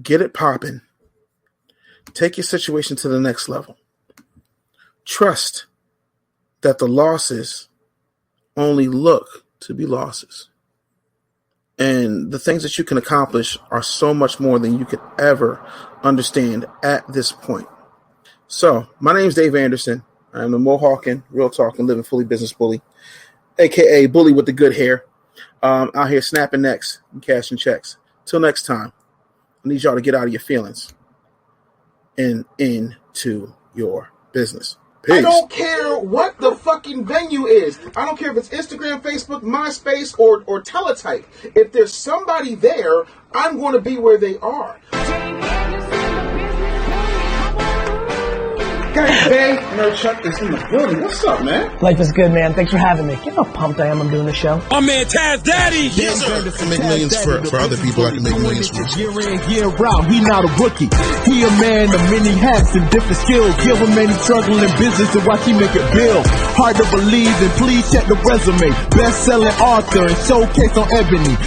get it popping. Take your situation to the next level. Trust that the losses only look to be losses. And the things that you can accomplish are so much more than you could ever understand at this point. So, my name is Dave Anderson. I'm the Mohawkin, Real Talking, Living Fully Business Bully, a.k.a. Bully with the good hair. Out here snapping necks and cashing checks. Till next time, I need y'all to get out of your feelings and into your business. Peace. I don't care what the fucking venue is. I don't care if it's Instagram, Facebook, MySpace, or Teletype. If there's somebody there, I'm going to be where they are. Guys, Bay, Nerd Chuck is in the building. What's up, man? Life is good, man. Thanks for having me. You know how pumped I am I'm doing the show. My man Taz Daddy. Yes, sir. To make millions for other people I can make millions for. Year in, year out, he not a rookie. He a man of many hats and different skills. Give him any struggle in business and watch he make it build. Hard to believe, and please check the resume. Best-selling author and showcase on Ebony.